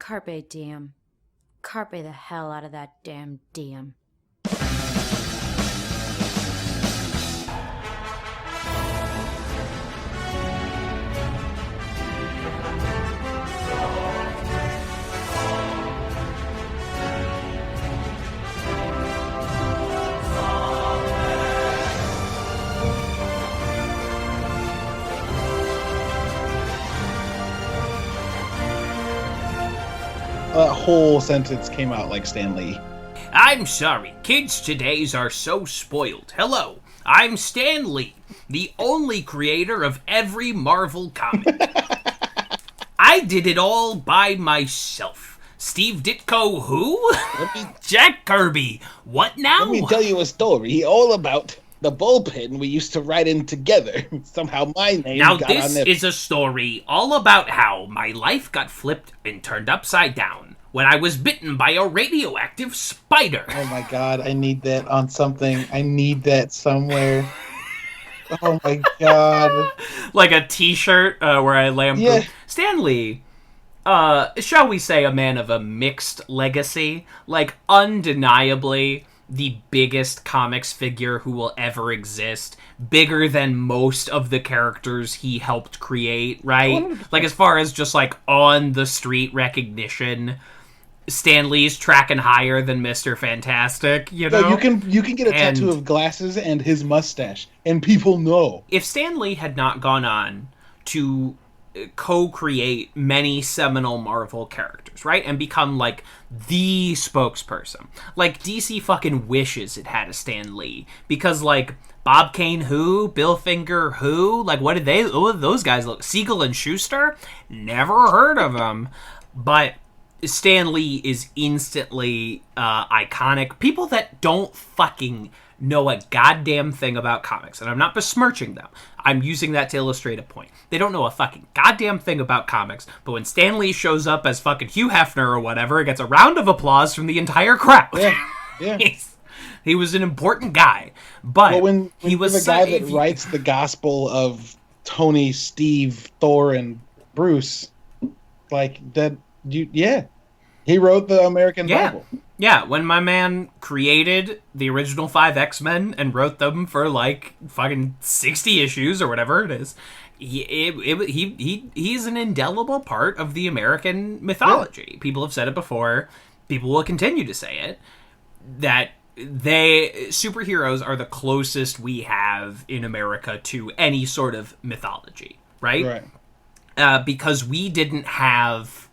Carpe diem. Carpe the hell out of that damn diem. That whole sentence came out like Stan Lee. I'm sorry, kids today's are so spoiled. Hello, I'm Stan Lee, the only creator of every Marvel comic. I did it all by myself. Steve Ditko, who? Jack Kirby, what now? Let me tell you a story all about the bullpen we used to write in together. Somehow my name now got this on it. is a story all about how my life got flipped and turned upside down when I was bitten by a radioactive spider. Oh my god, I need that on something. I need that somewhere. Oh my god. Like a t-shirt where I lamp. Yeah. Stan Lee, shall we say a man of a mixed legacy, like undeniably the biggest comics figure who will ever exist, bigger than most of the characters he helped create, right? Like as far as just like on the street recognition, Stan Lee's tracking higher than Mr. Fantastic, you know? No, you can get a tattoo of glasses and his mustache, and people know. If Stan Lee had not gone on to co-create many seminal Marvel characters, right? And become, like, the spokesperson. Like, DC fucking wishes it had a Stan Lee. Because, like, Bob Kane who? Bill Finger who? Like, what did those guys look? Siegel and Schuster? Never heard of them. But Stan Lee is instantly iconic. People that don't fucking know a goddamn thing about comics, and I'm not besmirching them. I'm using that to illustrate a point. They don't know a fucking goddamn thing about comics, but when Stan Lee shows up as fucking Hugh Hefner or whatever, it gets a round of applause from the entire crowd. Yeah. He was an important guy, but when he was the guy that writes the gospel of Tony, Steve, Thor, and Bruce, like that. He wrote the American Bible. Yeah, when my man created the original 5 X-Men and wrote them for, like, fucking 60 issues or whatever it is, he's an indelible part of the American mythology. Yeah. People have said it before. People will continue to say it. That superheroes are the closest we have in America to any sort of mythology, right? Because we didn't have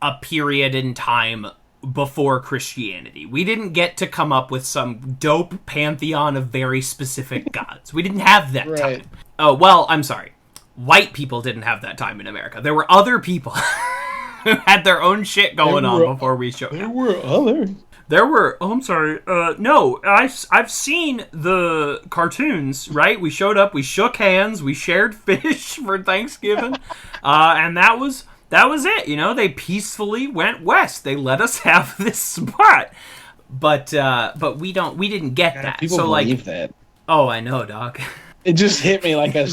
a period in time before Christianity. We didn't get to come up with some dope pantheon of very specific gods. We didn't have that time. Oh, well, I'm sorry. White people didn't have that time in America. There were other people who had their own shit going on before we showed up. There were others. I'm sorry. No, I've seen the cartoons, right? We showed up, we shook hands, we shared fish for Thanksgiving, and that was it, you know. They peacefully went west. They let us have this spot, but we didn't get that. People believe that. Oh, I know, dog. It just hit me like a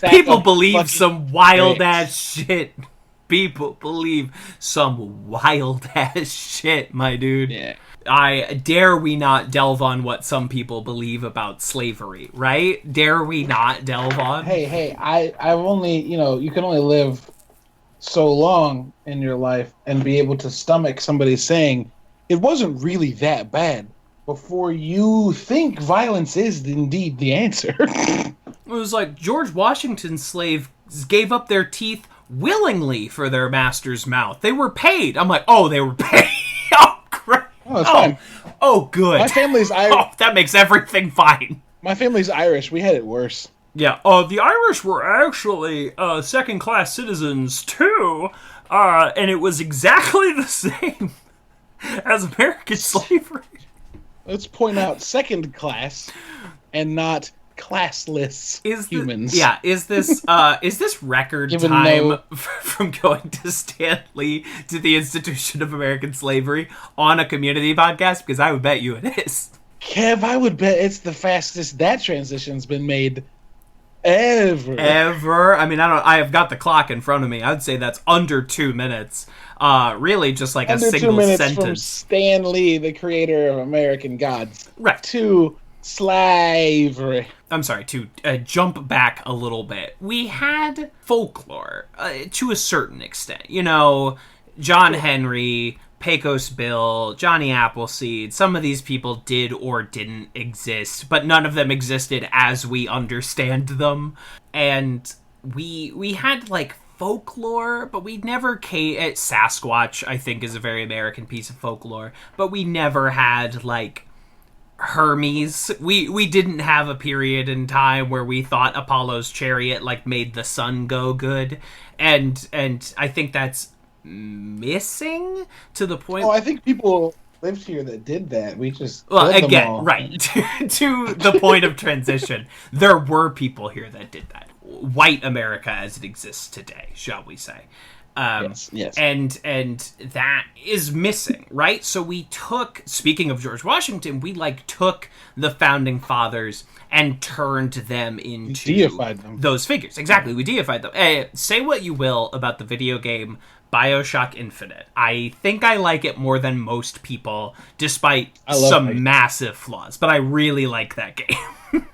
people believe some wild ass shit. People believe some wild ass shit, my dude. Yeah. I dare we not delve on what some people believe about slavery, right? Dare we not delve on? Hey, I've only, you can only live so long in your life and be able to stomach somebody saying it wasn't really that bad before you think violence is indeed the answer. It was like George Washington's slaves gave up their teeth willingly for their master's mouth. They were paid. I'm like, oh, they were paid. Oh, great. Oh, it's fine. Oh, good. My family's Irish. Oh, that makes everything fine. My family's Irish. We had it worse. Yeah, the Irish were actually second-class citizens, too, and it was exactly the same as American slavery. Let's point out second class and not classless humans. Is this record time from going to Stan Lee to the institution of American slavery on a community podcast? Because I would bet you it is. Kev, I would bet it's the fastest that transition's been made ever. I mean, I have got the clock in front of me. I'd say that's under 2 minutes. Really just like Under a single 2 minutes sentence. from Stan Lee, the creator of American Gods, Right. to slavery. I'm sorry, to jump back a little bit. We had folklore to a certain extent. You know, John Henry, Pecos Bill, Johnny Appleseed, some of these people did or didn't exist, but none of them existed as we understand them. And we had, like, folklore, but we never Sasquatch, I think, is a very American piece of folklore, but we never had, like, Hermes. We didn't have a period in time where we thought Apollo's chariot, like, made the sun go good. And I think that's missing to the point. Oh, I think people lived here that did that. We just again, right. to the point of transition, there were people here that did that. White America as it exists today, shall we say. Yes. And that is missing, right? So we took, speaking of George Washington, we, like, took the founding fathers and turned them into deified them. Those figures. Exactly, we deified them. Say what you will about the video game BioShock Infinite. I think I like it more than most people, despite some massive flaws. But I really like that game.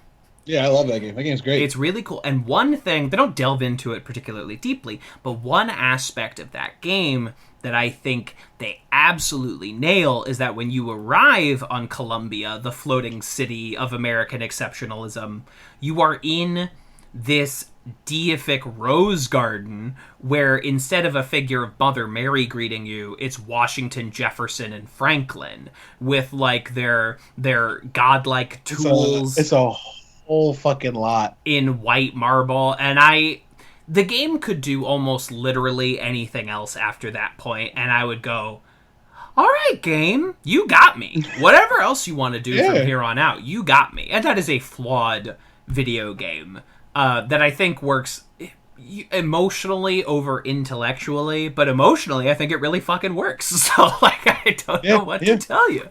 Yeah, I love that game. That game's great. It's really cool. And one thing, they don't delve into it particularly deeply, but one aspect of that game that I think they absolutely nail is that when you arrive on Columbia, the floating city of American exceptionalism, you are in this deific rose garden where instead of a figure of Mother Mary greeting you, it's Washington, Jefferson, and Franklin with, like, their godlike tools. It's a whole fucking lot in white marble. And the game could do almost literally anything else after that point, and I would go, all right, game, you got me. Whatever else you want to do from here on out, you got me. And that is a flawed video game that I think works emotionally over intellectually, but emotionally I think it really fucking works. So, like, I don't know what to tell you.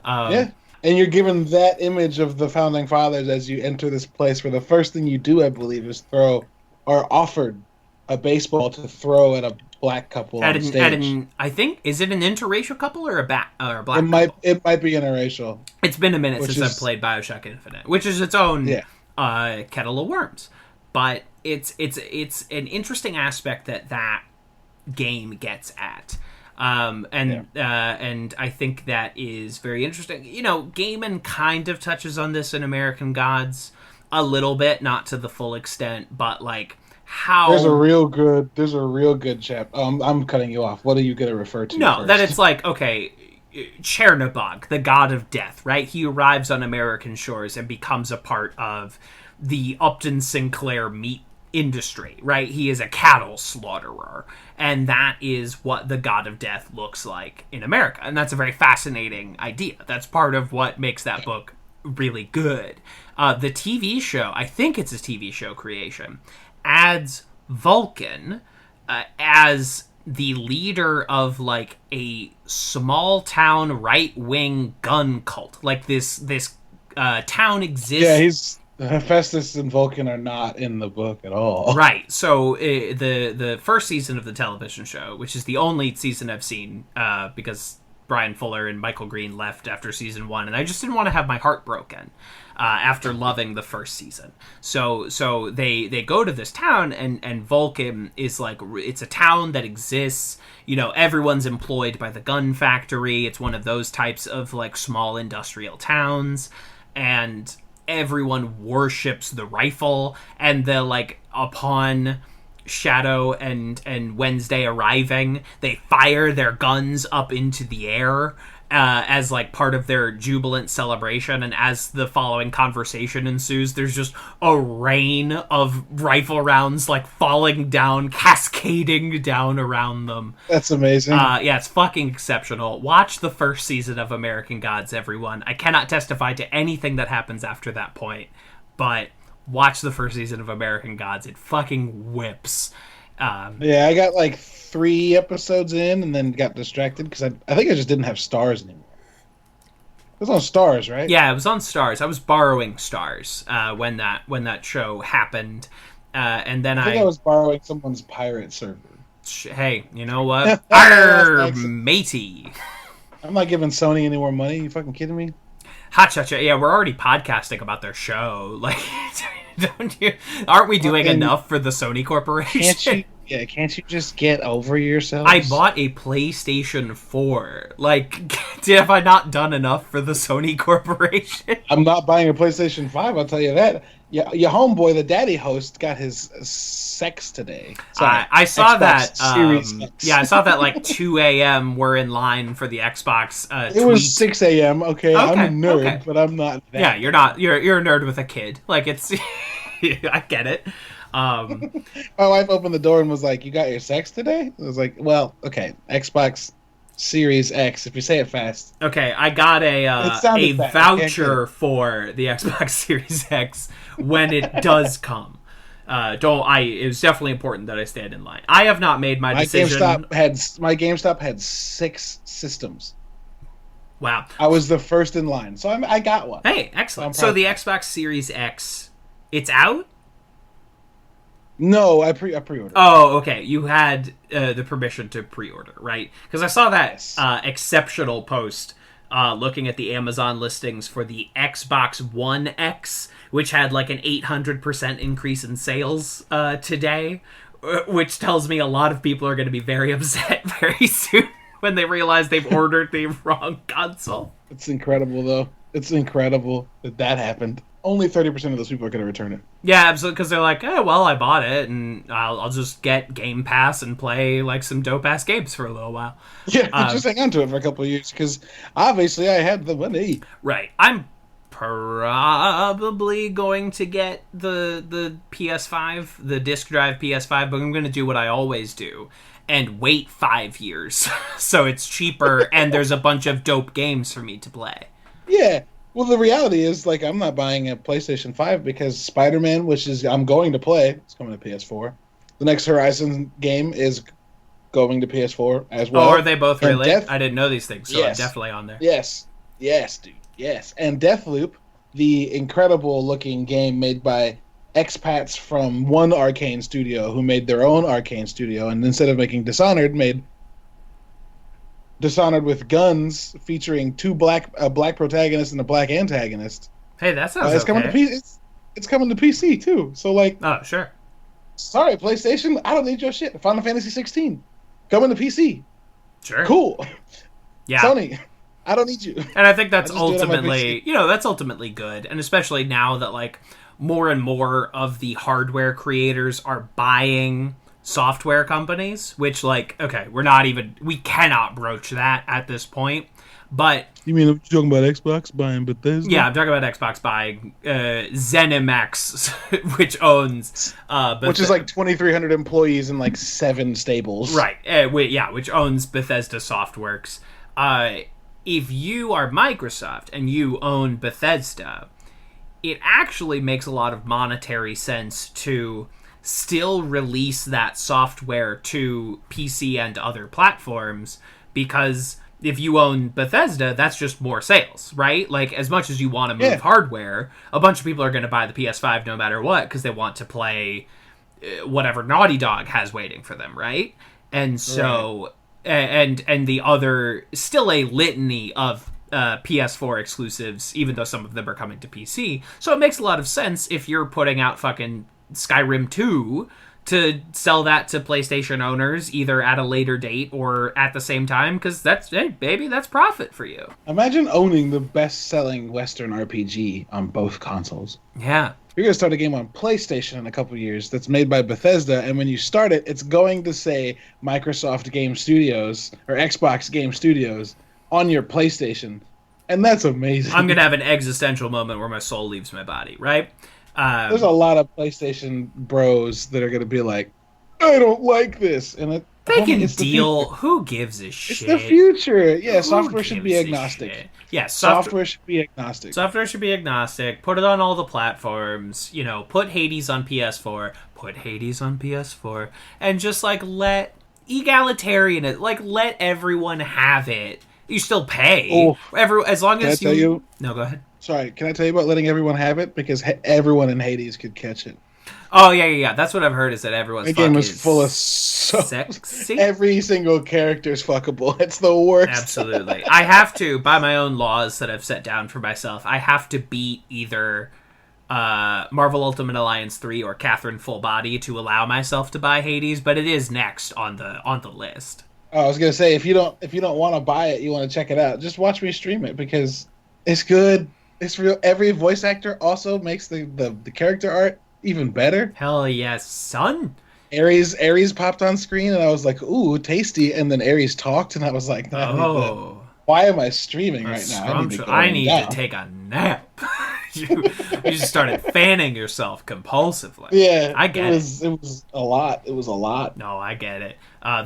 And you're given that image of the founding fathers as you enter this place where the first thing you do, I believe, is offered a baseball to throw at a black couple on stage. I think, is it an interracial couple or a black couple? It might be interracial. It's been a minute since I've played BioShock Infinite, which is its own kettle of worms. But it's an interesting aspect that game gets at. And I think that is very interesting. You know, Gaiman kind of touches on this in American Gods a little bit, not to the full extent, but, like, how there's a real good chapter. I'm cutting you off. What are you going to refer to? No, first? That it's like, okay, Chernobog, the god of death, right? He arrives on American shores and becomes a part of the Upton Sinclair meat industry, right? He is a cattle slaughterer, and that is what the god of death looks like in America, and that's a very fascinating idea. That's part of what makes that book really good. The TV show, I think it's a TV show creation, adds Vulcan as the leader of, like, a small town right-wing gun cult. Like, this town exists. Yeah, Hephaestus and Vulcan are not in the book at all. Right. So the first season of the television show, which is the only season I've seen, because Brian Fuller and Michael Green left after season 1, and I just didn't want to have my heart broken after loving the first season. So they go to this town, and Vulcan is, like, it's a town that exists. You know, everyone's employed by the gun factory. It's one of those types of, like, small industrial towns, and everyone worships the rifle, and upon Shadow and Wednesday arriving, they fire their guns up into the air as, like, part of their jubilant celebration. And as the following conversation ensues, there's just a rain of rifle rounds, like, falling down, cascading down around them. That's amazing. Yeah, it's fucking exceptional. Watch the first season of American Gods, everyone. I cannot testify to anything that happens after that point, but watch the first season of American Gods. It fucking whips. I got, like, 3 episodes in and then got distracted because I think I just didn't have Stars anymore. It was on Stars, right? Yeah, it was on Stars. I was borrowing Stars when that show happened. And then I think I was borrowing someone's pirate server. Hey, you know what? Thanks. Matey. I'm not giving Sony any more money. You fucking kidding me? Ha-cha-cha. Yeah, we're already podcasting about their show. Like, aren't we doing enough for the Sony Corporation? Can't you just get over yourself? I bought a PlayStation 4. Like, have I not done enough for the Sony Corporation? I'm not buying a PlayStation 5, I'll tell you that. Yeah, your homeboy, the daddy host, got his sex today. Sorry, I saw Xbox that. Series X. Yeah, I saw that like 2 a.m. We're in line for the Xbox It was 6 a.m., okay? I'm a nerd, okay. but I'm not that. Yeah, you're not. You're a nerd with a kid. Like, it's... I get it. My wife opened the door and was like, "You got your sex today?" I was like, "Well, okay, Xbox Series X. If you say it fast." Okay, I got a voucher for the Xbox Series X when it does come. It was definitely important that I stand in line. I have not made my decision. My GameStop had 6 systems. Wow, I was the first in line, so I got one. Hey, excellent. So the Xbox Series X, it's out. No, I pre-ordered. Oh, okay. You had the permission to pre-order, right? Because I saw that exceptional post looking at the Amazon listings for the Xbox One X, which had like an 800% increase in sales today, which tells me a lot of people are going to be very upset very soon when they realize they've ordered the wrong console. It's incredible, though. It's incredible that happened. Only 30% of those people are going to return it. Yeah, absolutely, because they're like, well, I bought it, and I'll just get Game Pass and play like some dope-ass games for a little while. Yeah, just hang on to it for a couple of years, because obviously I had the money. Right. I'm probably going to get the PS5, the disc drive PS5, but I'm going to do what I always do and wait 5 years so it's cheaper and there's a bunch of dope games for me to play. Yeah. Well, the reality is, like, I'm not buying a PlayStation 5 because Spider-Man, which is I'm going to play, it's coming to PS4. The next Horizon game is going to PS4 as well. Oh, are they both really? I didn't know these things, so yes. I'm definitely on there. Yes, dude, yes. And Deathloop, the incredible-looking game made by expats from one Arcane studio who made their own Arcane studio, and instead of making Dishonored, made Dishonored with guns, featuring a black protagonist and a black antagonist. Hey, that sounds it's okay. Coming to it's coming to PC too. So like, oh sure. Sorry, PlayStation, I don't need your shit. Final Fantasy 16 coming to PC. Sure. Cool. Yeah. Sony, I don't need you. And I think that's ultimately, that's ultimately good, and especially now that like more and more of the hardware creators are buying software companies, which like, okay, we cannot broach that at this point, but... You mean, you're talking about Xbox buying Bethesda? Yeah, I'm talking about Xbox buying ZeniMax, which owns... which is like 2,300 employees and like 7 stables. Right, which owns Bethesda Softworks. If you are Microsoft and you own Bethesda, it actually makes a lot of monetary sense to still release that software to PC and other platforms, because if you own Bethesda, that's just more sales, right? Like, as much as you want to move hardware, a bunch of people are going to buy the PS5 no matter what, because they want to play whatever Naughty Dog has waiting for them, right? And so, and the other, still a litany of PS4 exclusives, even though some of them are coming to PC. So it makes a lot of sense if you're putting out fucking Skyrim 2 to sell that to PlayStation owners either at a later date or at the same time, because that's profit for you. Imagine owning the best-selling Western RPG on both consoles. Yeah. You're going to start a game on PlayStation in a couple of years that's made by Bethesda, and when you start it, it's going to say Microsoft Game Studios or Xbox Game Studios on your PlayStation, and that's amazing. I'm going to have an existential moment where my soul leaves my body, right? There's a lot of PlayStation bros that are going to be like, I don't like this. And they can deal. Who gives a shit? It's the future. Yeah, software should be agnostic. Yeah, software should be agnostic. Software should be agnostic. Put it on all the platforms. Put Hades on PS4. Put Hades on PS4. And just, like, let everyone have it. You still pay. As long as you... No, go ahead. Sorry, can I tell you about letting everyone have it? Because everyone in Hades could catch it. Oh yeah. That's what I've heard is that everyone's The game was is full of sexy. Every single character is fuckable. It's the worst. Absolutely. I have to, by my own laws that I've set down for myself, I have to beat either Marvel Ultimate Alliance 3 or Catherine Full Body to allow myself to buy Hades, but it is next on the list. Oh, I was gonna say if you don't want to buy it, you want to check it out. Just watch me stream it because it's good. It's real. Every voice actor also makes the character art even better. Hell yes, son. Ares popped on screen and I was like, ooh, tasty. And then Ares talked and I was like, why am I streaming right now? I need to take a nap. you just started fanning yourself compulsively. Yeah, I get it. It was a lot. It was a lot. No, I get it.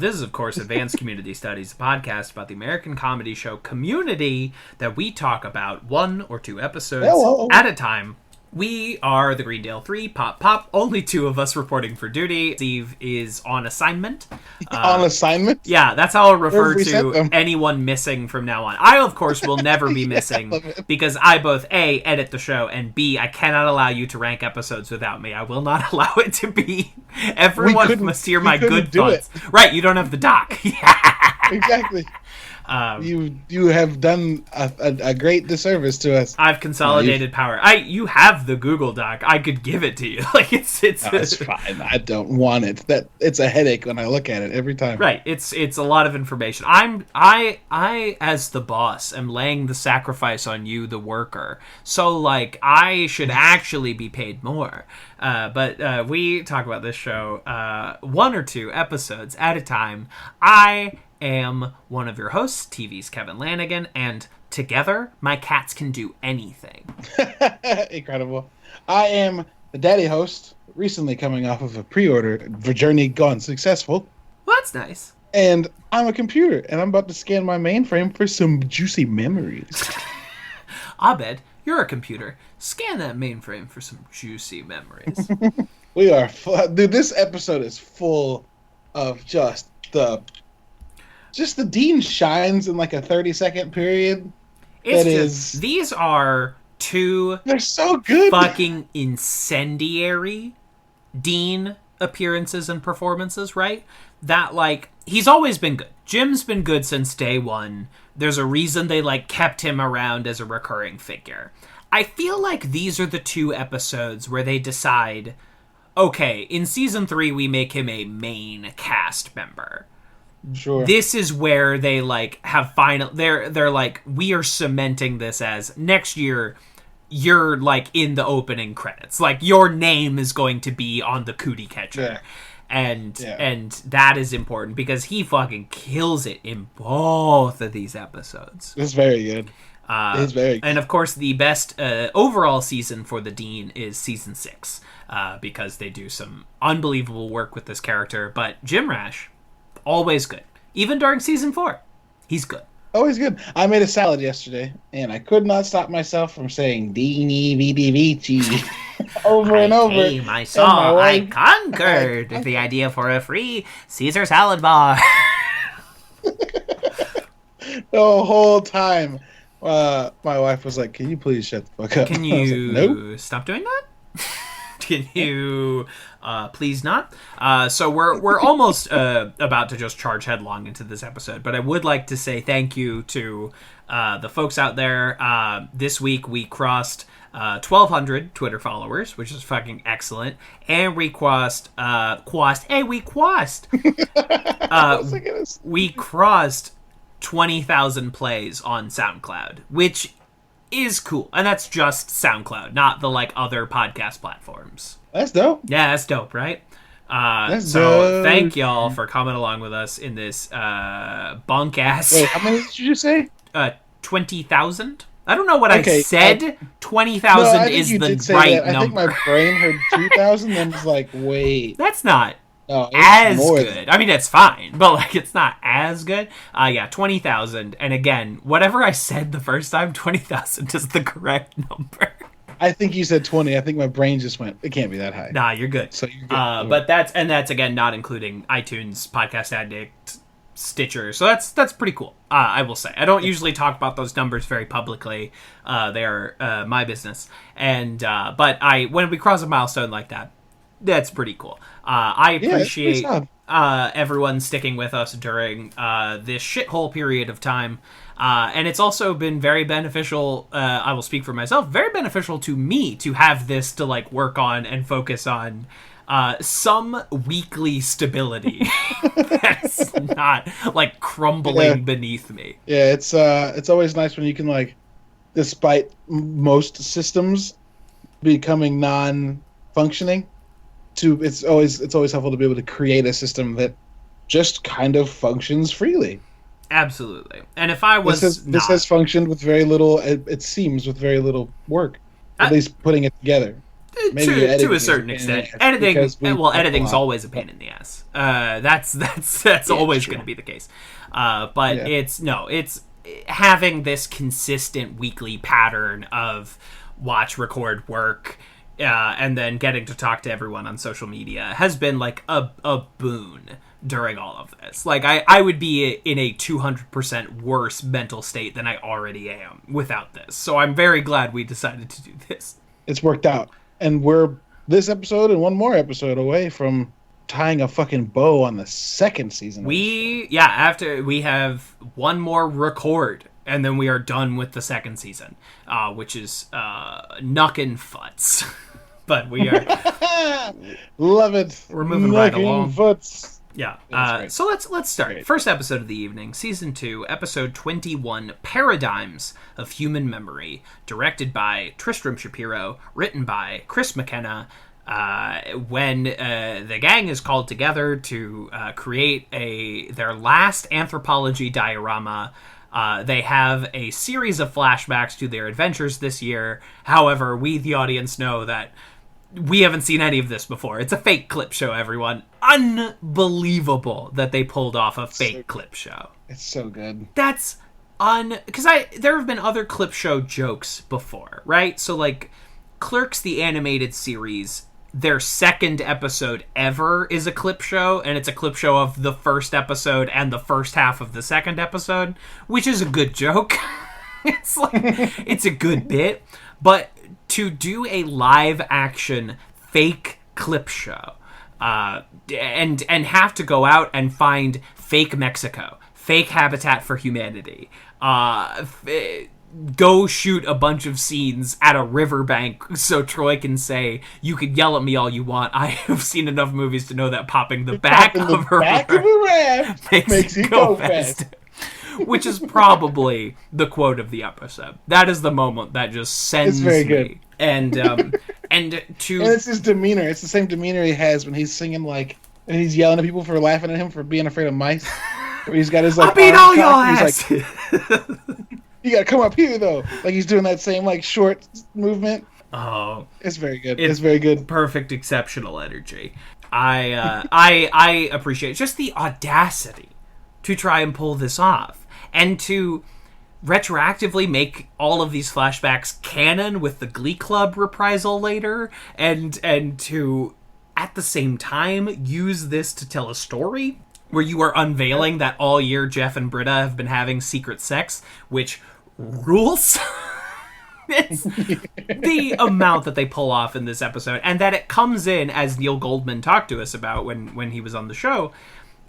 This is, of course, Advanced Community Studies, a podcast about the American comedy show Community that we talk about 1 or 2 episodes at a time. We are the Greendale 3, Pop. Only 2 of us reporting for duty. Steve is on assignment. On assignment? Yeah, that's how I'll refer to anyone missing from now on. I, of course, will never be missing because I both, A, edit the show, and B, I cannot allow you to rank episodes without me. I will not allow it to be. Everyone must hear my good thoughts. Right, you don't have the doc. Exactly. You have done a great disservice to us. I've consolidated power. You have the Google Doc. I could give it to you. Like it's fine. I don't want it. It's a headache when I look at it every time. Right. It's a lot of information. I as the boss am laying the sacrifice on you, the worker. So like I should actually be paid more. But we talk about this show 1 or 2 episodes at a time. I am one of your hosts, TV's Kevin Lanigan, and together, my cats can do anything. Incredible. I am the daddy host, recently coming off of a pre-order for Journey Gone Successful. Well, that's nice. And I'm a computer, and I'm about to scan my mainframe for some juicy memories. Abed, you're a computer. Scan that mainframe for some juicy memories. We are... Dude, this episode is full of just the Dean shines in like a 30-second period. These are 2 they're so good fucking incendiary Dean appearances and performances, right? That like he's always been good. Jim's been good since day 1. There's a reason they like kept him around as a recurring figure. I feel like these are the 2 episodes where they decide, okay, in season 3 we make him a main cast member. Sure. This is where they like have they're like, we are cementing this as next year you're like in the opening credits. Like your name is going to be on the cootie catcher. Yeah. And that is important because he fucking kills it in both of these episodes. It's very good. It's very good. And of course the best overall season for the Dean is season 6 because they do some unbelievable work with this character. But Jim Rash, always good. Even during season 4, he's good. Always good. I made a salad yesterday, and I could not stop myself from saying Dini Vidi Vici over and over. Came, I saw, I conquered the idea for a free Caesar salad bar. The whole time, my wife was like, "Can you please shut the fuck up?" Can you stop doing that? Can you please not? So we're almost about to just charge headlong into this episode, but I would like to say thank you to the folks out there. This week we crossed 1,200 Twitter followers, which is fucking excellent, and we crossed we crossed 20,000 plays on SoundCloud, which is cool. And that's just SoundCloud, not the like other podcast platforms. That's dope. Yeah, that's dope, right? That's dope. Thank y'all for coming along with us in this bunk ass. Wait, how many did you say? 20,000? I don't know what I said. 20,000 is the right number. I think my brain heard 2,000 and was like, wait. That's not it's as good. I mean, it's fine, but like it's not as good. Yeah, 20,000. And again, whatever I said the first time, 20,000 is the correct number. I think you said 20. I think my brain just went, it can't be that high. Nah, you're good. So you're good. But that's again not including iTunes, Podcast Addict, Stitcher. So that's pretty cool. I will say. I don't usually talk about those numbers very publicly. They are my business. And but when we cross a milestone like that, That's pretty cool. I Yeah, it's pretty appreciate solid. everyone sticking with us during this shithole period of time. And it's also been very beneficial, I will speak for myself, very beneficial to me to have this to like work on and focus on some weekly stability that's not like crumbling beneath me. Yeah, it's always nice when you can, like, despite most systems becoming non-functioning, it's always helpful to be able to create a system that just kind of functions freely. Absolutely. And if I was This has functioned with very little. It seems with very little work, at least putting it together. Maybe to a certain extent, editing's always a pain in the ass. That's always going to be the case. But it's having this consistent weekly pattern of watch, record, work, and then getting to talk to everyone on social media has been like a boon during all of this. Like, I would be in a 200% worse mental state than I already am without this. So I'm very glad we decided to do this. It's worked out. And we're this episode and one more episode away from tying a fucking bow on the second season. After we have one more record, and then we are done with the second season, which is knuckin' futs. But we are love it. We're moving right along. Futs. Yeah. So let's start. Great. First episode of the evening, season 2, episode 21, Paradigms of Human Memory, directed by Tristram Shapiro, written by Chris McKenna. When the gang is called together to create their last anthropology diorama, they have a series of flashbacks to their adventures this year. However, we, the audience, know that we haven't seen any of this before. It's a fake clip show, everyone. Unbelievable that they pulled off a fake clip show. It's so good. That's because there have been other clip show jokes before, right? So, like, Clerks, the animated series, their second episode ever is a clip show, and it's a clip show of the first episode and the first half of the second episode, which is a good joke. It's like, it's a good bit, but to do a live action fake clip show, and have to go out and find fake Mexico, fake Habitat for Humanity, go shoot a bunch of scenes at a riverbank so Troy can say, "You can yell at me all you want. I have seen enough movies to know that popping the back of a raft makes you go fast." Which is probably the quote of the episode. That is the moment that just sends it's very me. Good. And it's his demeanor. It's the same demeanor he has when he's singing, like, and he's yelling at people for laughing at him for being afraid of mice. Where he's got his, like, I beat all your ass. Like, you gotta come up here though. Like, he's doing that same, like, short movement. Oh, it's very good. It's very good. Perfect, exceptional energy. I appreciate just the audacity to try and pull this off, and to retroactively make all of these flashbacks canon with the Glee Club reprisal later, and to at the same time use this to tell a story where you are unveiling that all year Jeff and Britta have been having secret sex, which rules. It's the amount that they pull off in this episode, and that it comes in, as Neil Goldman talked to us about when he was on the show,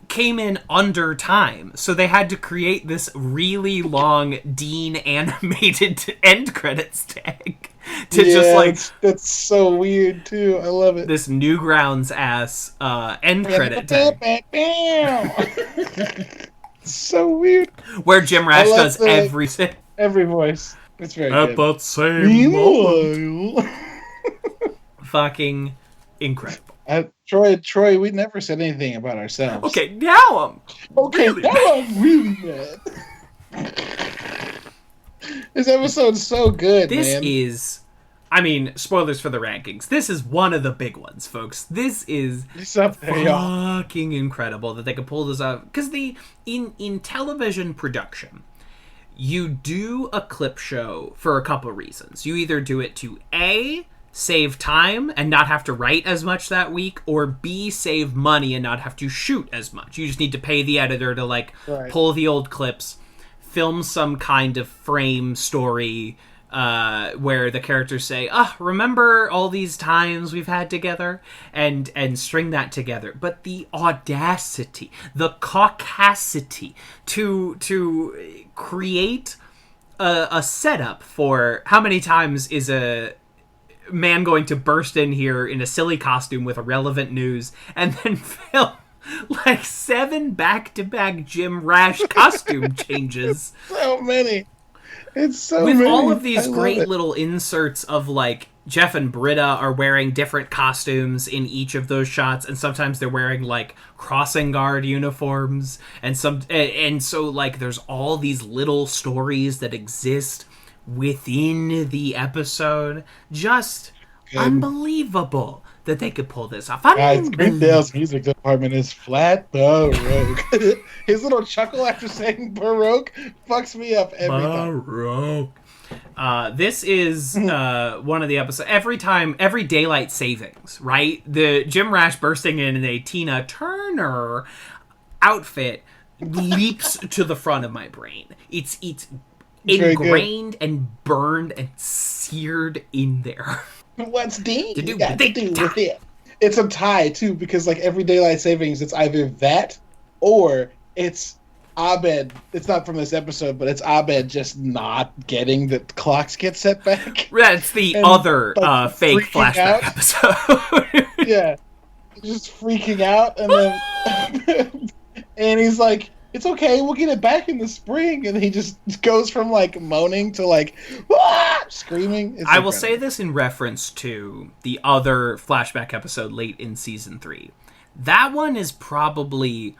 came in under time. So they had to create this really long Dean animated end credits tag to just, like... That's so weird, too. I love it. This Newgrounds ass end credit tag. So weird. Where Jim Rash does every voice. It's very at good. that same moment. Fucking incredible. Troy, we never said anything about ourselves. Okay, now I'm really mad. This episode's so good, man. This man. is, I mean, spoilers for the rankings. This is one of the big ones, folks. This is fucking incredible that they could pull this off. Because in television production, you do a clip show for a couple of reasons. You either do it to A, save time and not have to write as much that week, or B, save money and not have to shoot as much. You just need to pay the editor to pull the old clips, film some kind of frame story, where the characters say, remember all these times we've had together? And string that together. But the audacity, the caucasity to create a setup for how many times is a man going to burst in here in a silly costume with irrelevant news and then film like 7 back-to-back Jim Rash costume changes. So many. It's so with many. all of these great little inserts of like Jeff and Britta are wearing different costumes in each of those shots, and sometimes they're wearing like crossing guard uniforms, and so like there's all these little stories that exist within the episode. Just unbelievable that they could pull this off. Guys, Greendale's music department is flat Baroque. His little chuckle after saying Baroque fucks me up every time. Baroque. This is one of the episodes. Every daylight savings, right? The Jim Rash bursting in a Tina Turner outfit leaps to the front of my brain. It's ingrained and burned and seared in there. What's Dean got to do with it? It's a tie too, because like every daylight savings, it's either that or it's Abed. It's not from this episode, but it's Abed just not getting the clocks get set back. That's the other fake flashback episode. Yeah, just freaking out, and then and he's like, "It's okay, we'll get it back in the spring," and he just goes from like moaning to like screaming. I will say this in reference to the other flashback episode late in season 3. That one is probably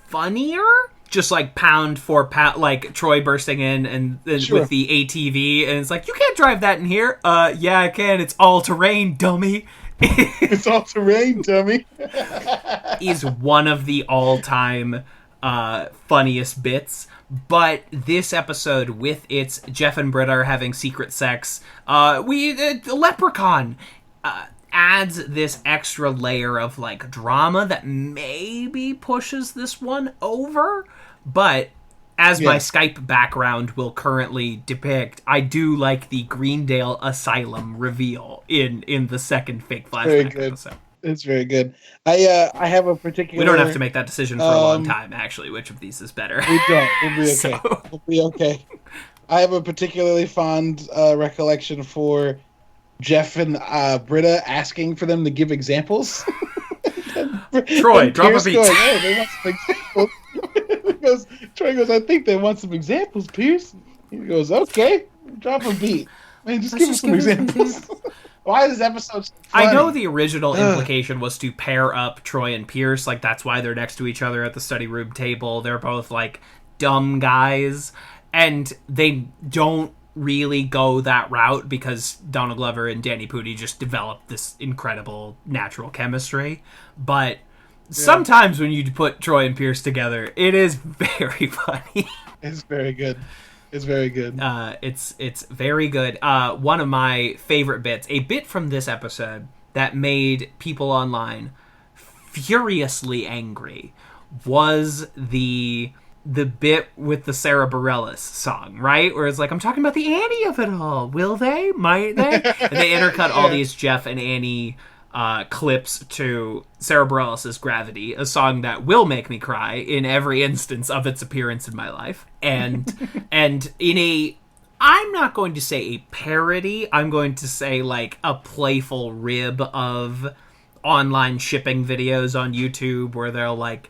funnier, just like pound for pound, like Troy bursting in and with the ATV, and it's like, you can't drive that in here. Yeah, I can. It's all terrain, dummy. It's all terrain, dummy. Is one of the all-time funniest bits. But this episode, with its Jeff and Britta are having secret sex, Leprechaun adds this extra layer of like drama that maybe pushes this one over. But as my Skype background will currently depict, I do like the Greendale Asylum reveal in the second fake flashback episode. It's very good. I have a particular... We don't have to make that decision for a long time, actually, which of these is better. We don't. We'll be okay. We'll be okay. I have a particularly fond recollection for Jeff and Britta asking for them to give examples. Troy, drop a beat. Going, hey, they want some examples. Troy goes, I think they want some examples, Pierce. He goes, okay, drop a beat. Man, just give us some examples. Why is this episode so funny? I know the original implication was to pair up Troy and Pierce. Like, that's why they're next to each other at the study room table. They're both, like, dumb guys. And they don't really go that route because Donald Glover and Danny Pudi just developed this incredible natural chemistry. But sometimes when you put Troy and Pierce together, it is very funny. It's very good. It's very good. It's very good. One of my favorite bits, a bit from this episode that made people online furiously angry, was the bit with the Sarah Bareilles song, right? Where it's like, I'm talking about the Annie of it all. Will they? Might they? And they intercut all these Jeff and Annie clips to Sarah Bareilles' Gravity, a song that will make me cry in every instance of its appearance in my life. And in a, I'm not going to say a parody, I'm going to say like a playful rib of online shipping videos on YouTube where they'll like,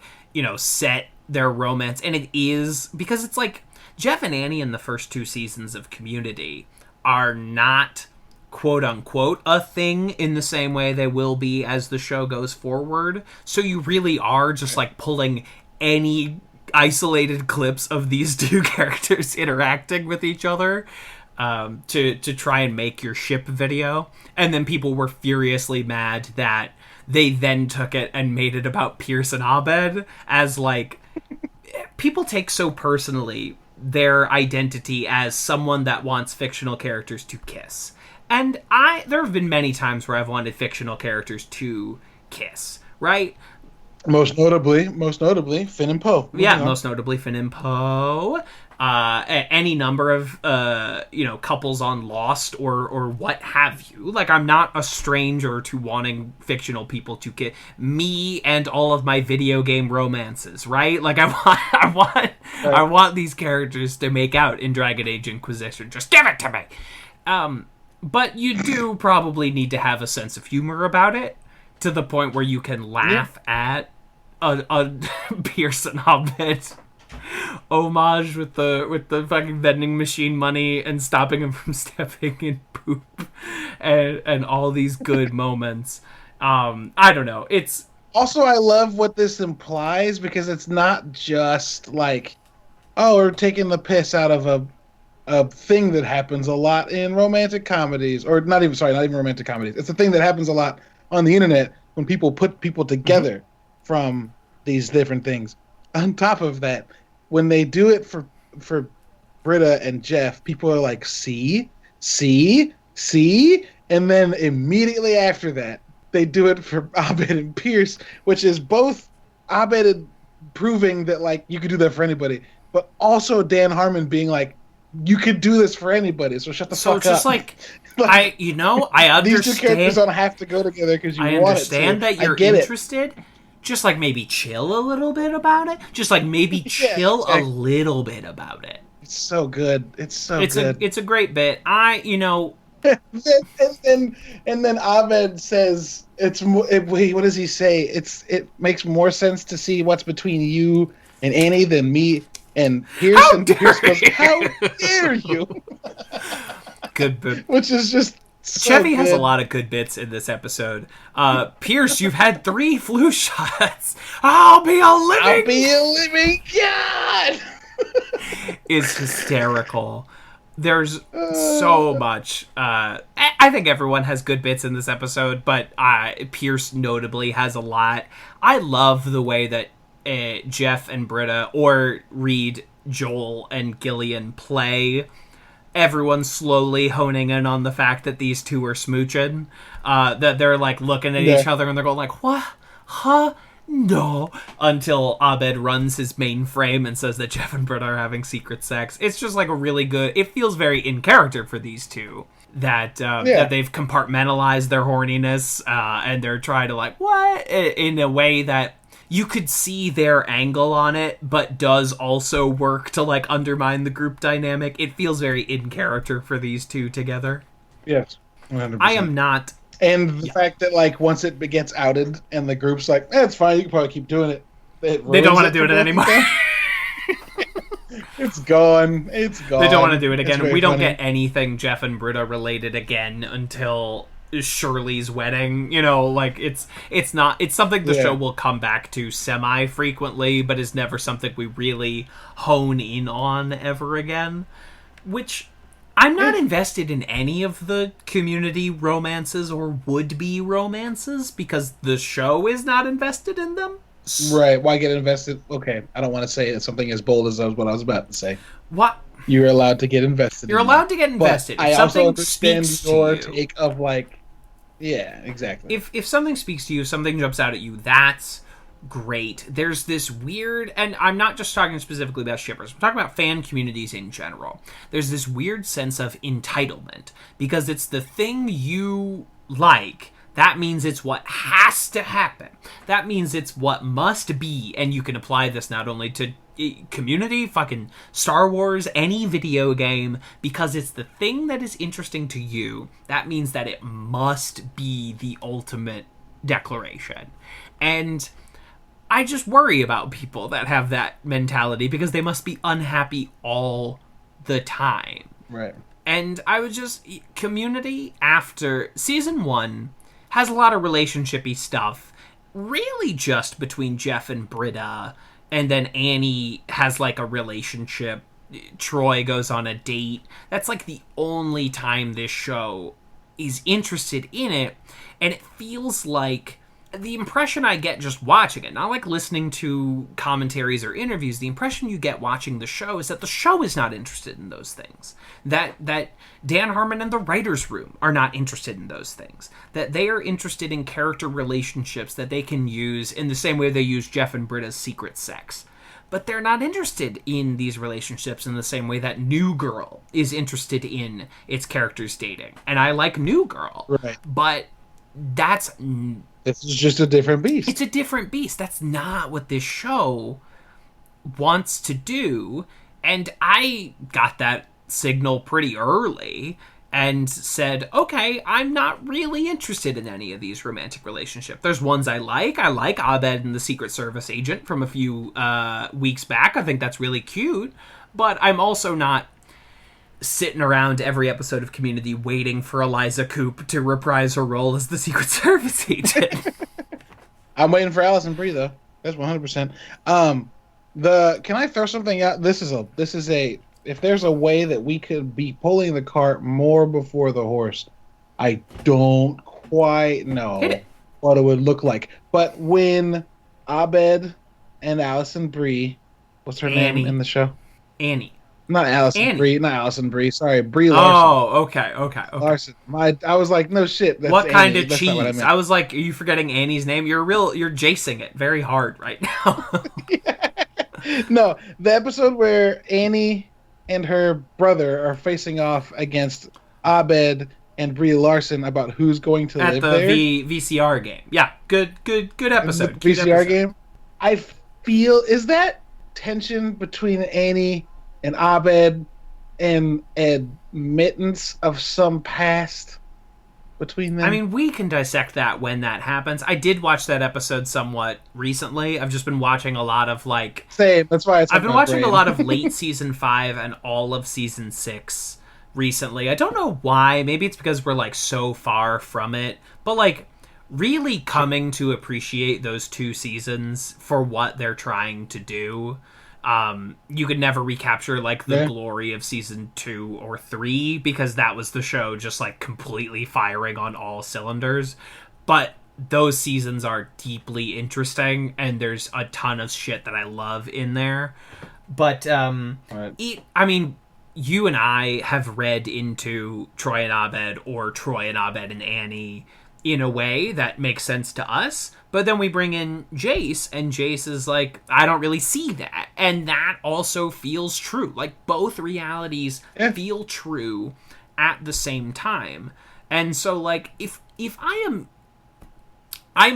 set their romance. And it is, because it's like, Jeff and Annie in the first 2 seasons of Community are not quote-unquote a thing in the same way they will be as the show goes forward. So you really are just like pulling any isolated clips of these 2 characters interacting with each other to try and make your ship video. And then people were furiously mad that they then took it and made it about Pierce and Abed, as like people take so personally their identity as someone that wants fictional characters to kiss. And there have been many times where I've wanted fictional characters to kiss, right? Most notably, Finn and Poe. Yeah, Moving on. most notably Finn and Poe. Any number of couples on Lost or what have you. Like, I'm not a stranger to wanting fictional people to get me and all of my video game romances, right? Like, I want these characters to make out in Dragon Age Inquisition. Just give it to me. But you do probably need to have a sense of humor about it, to the point where you can laugh at a Pierce and Hobbit homage with the fucking vending machine money and stopping him from stepping in poop, and all these good moments. I don't know. It's Also, I love what this implies because it's not just like, oh, we're taking the piss out of a thing that happens a lot in romantic comedies, or not even romantic comedies. It's a thing that happens a lot on the internet when people put people together from these different things. On top of that, when they do it for Britta and Jeff, people are like, see, and then immediately after that, they do it for Abed and Pierce, which is both Abed proving that like you could do that for anybody, but also Dan Harmon being like, you could do this for anybody, so shut the fuck up. So it's just like, I understand. These two characters don't have to go together because you want it to. I understand that you're interested. Just like maybe chill a little bit about it. Just like maybe chill a little bit about it. It's so good. It's good. It's a great bit. and then Abed says what does he say? It makes more sense to see what's between you and Annie than me and Pierce. And Pierce goes, "How dare you?" Good bit. Which is just so Chevy good. has a lot of good bits in this episode. Pierce, you've had 3 flu shots. I'll be a living God. Is hysterical. There's so much. I think everyone has good bits in this episode, but Pierce notably has a lot. I love the way that Jeff and Britta, or Reed, Joel, and Gillian play. Everyone's slowly honing in on the fact that these two are smooching. That they're like looking at each other and they're going like, what? Huh? No. Until Abed runs his mainframe and says that Jeff and Britta are having secret sex. It's just like a really good... It feels very in character for these two. That they've compartmentalized their horniness and they're trying to like, what? In a way that you could see their angle on it, but does also work to like undermine the group dynamic. It feels very in character for these two together. Yes, 100%. I am not... And the fact that, like, once it gets outed and the group's like, it's fine, you can probably keep doing it. They don't want to do it anymore. It's gone. It's gone. They don't want to do it again. We don't funny. get anything Jeff and Britta related again until Shirley's wedding. You know, like, it's something the show will come back to semi-frequently, but is never something we really hone in on ever again. Which... I'm not invested in any of the community romances or would-be romances because the show is not invested in them. Right. Why get invested? Okay. I don't want to say something as bold as what I was about to say. What? You're allowed to get invested. You're allowed to get invested. I also understand your take of like, yeah, exactly. If something speaks to you, if something jumps out at you, that's great. There's this weird, and I'm not just talking specifically about shippers, I'm talking about fan communities in general. There's this weird sense of entitlement because it's the thing you like. That means it's what has to happen. That means it's what must be, and you can apply this not only to Community, fucking Star Wars, any video game, because it's the thing that is interesting to you. That means that it must be the ultimate declaration. And I just worry about people that have that mentality because they must be unhappy all the time. Right. And I was just... Community, after Season 1, has a lot of relationship-y stuff. Really just between Jeff and Britta. And then Annie has, like, a relationship. Troy goes on a date. That's, like, the only time this show is interested in it. And it feels like... the impression I get just watching it, not like listening to commentaries or interviews, the impression you get watching the show is that the show is not interested in those things. That Dan Harmon and the writers' room are not interested in those things. That they are interested in character relationships that they can use in the same way they use Jeff and Britta's secret sex. But they're not interested in these relationships in the same way that New Girl is interested in its characters dating. And I like New Girl, Right. but It's just a different beast. it's a different beast. That's not what this show wants to do. And I got that signal pretty early and said, okay, I'm not really interested in any of these romantic relationships. There's ones I like. I like Abed and the Secret Service agent from a few weeks back. I think that's really cute. But I'm also not sitting around every episode of Community waiting for Eliza Coupe to reprise her role as the Secret Service agent. I'm waiting for Allison Brie though. That's 100%. Can I throw something out? This is a if there's a way that we could be pulling the cart more before the horse, I don't quite know what it would look like. But when Abed and Allison Brie, what's her name in the show? Annie. Not Allison Brie. Not Allison Brie. Sorry, Brie Larson. Oh, okay. Larson. I was like, no shit. That's what kind Annie. of That's cheese? not what I meant. I was like, are you forgetting Annie's name? You're jacing it very hard right now. No, the episode where Annie and her brother are facing off against Abed and Brie Larson about who's going to At live the there. VCR game. Yeah, good episode. The Cute VCR episode. game. I feel, is that tension between Annie and Abed and admittance of some past between them? I mean, we can dissect that when that happens. I did watch that episode somewhat recently. I've just been watching a lot of same. That's why I've been watching a lot of late season 5 and all of season 6 recently. I don't know why. Maybe it's because we're so far from it, but really coming to appreciate those 2 seasons for what they're trying to do. You could never recapture the glory of season 2 or 3 because that was the show just completely firing on all cylinders. But those seasons are deeply interesting and there's a ton of shit that I love in there. But I mean, you and I have read into Troy and Abed or Troy and Abed and Annie in a way that makes sense to us. But then we bring in Jace, and Jace is I don't really see that. And that also feels true. Both realities feel true at the same time. And so, if I'm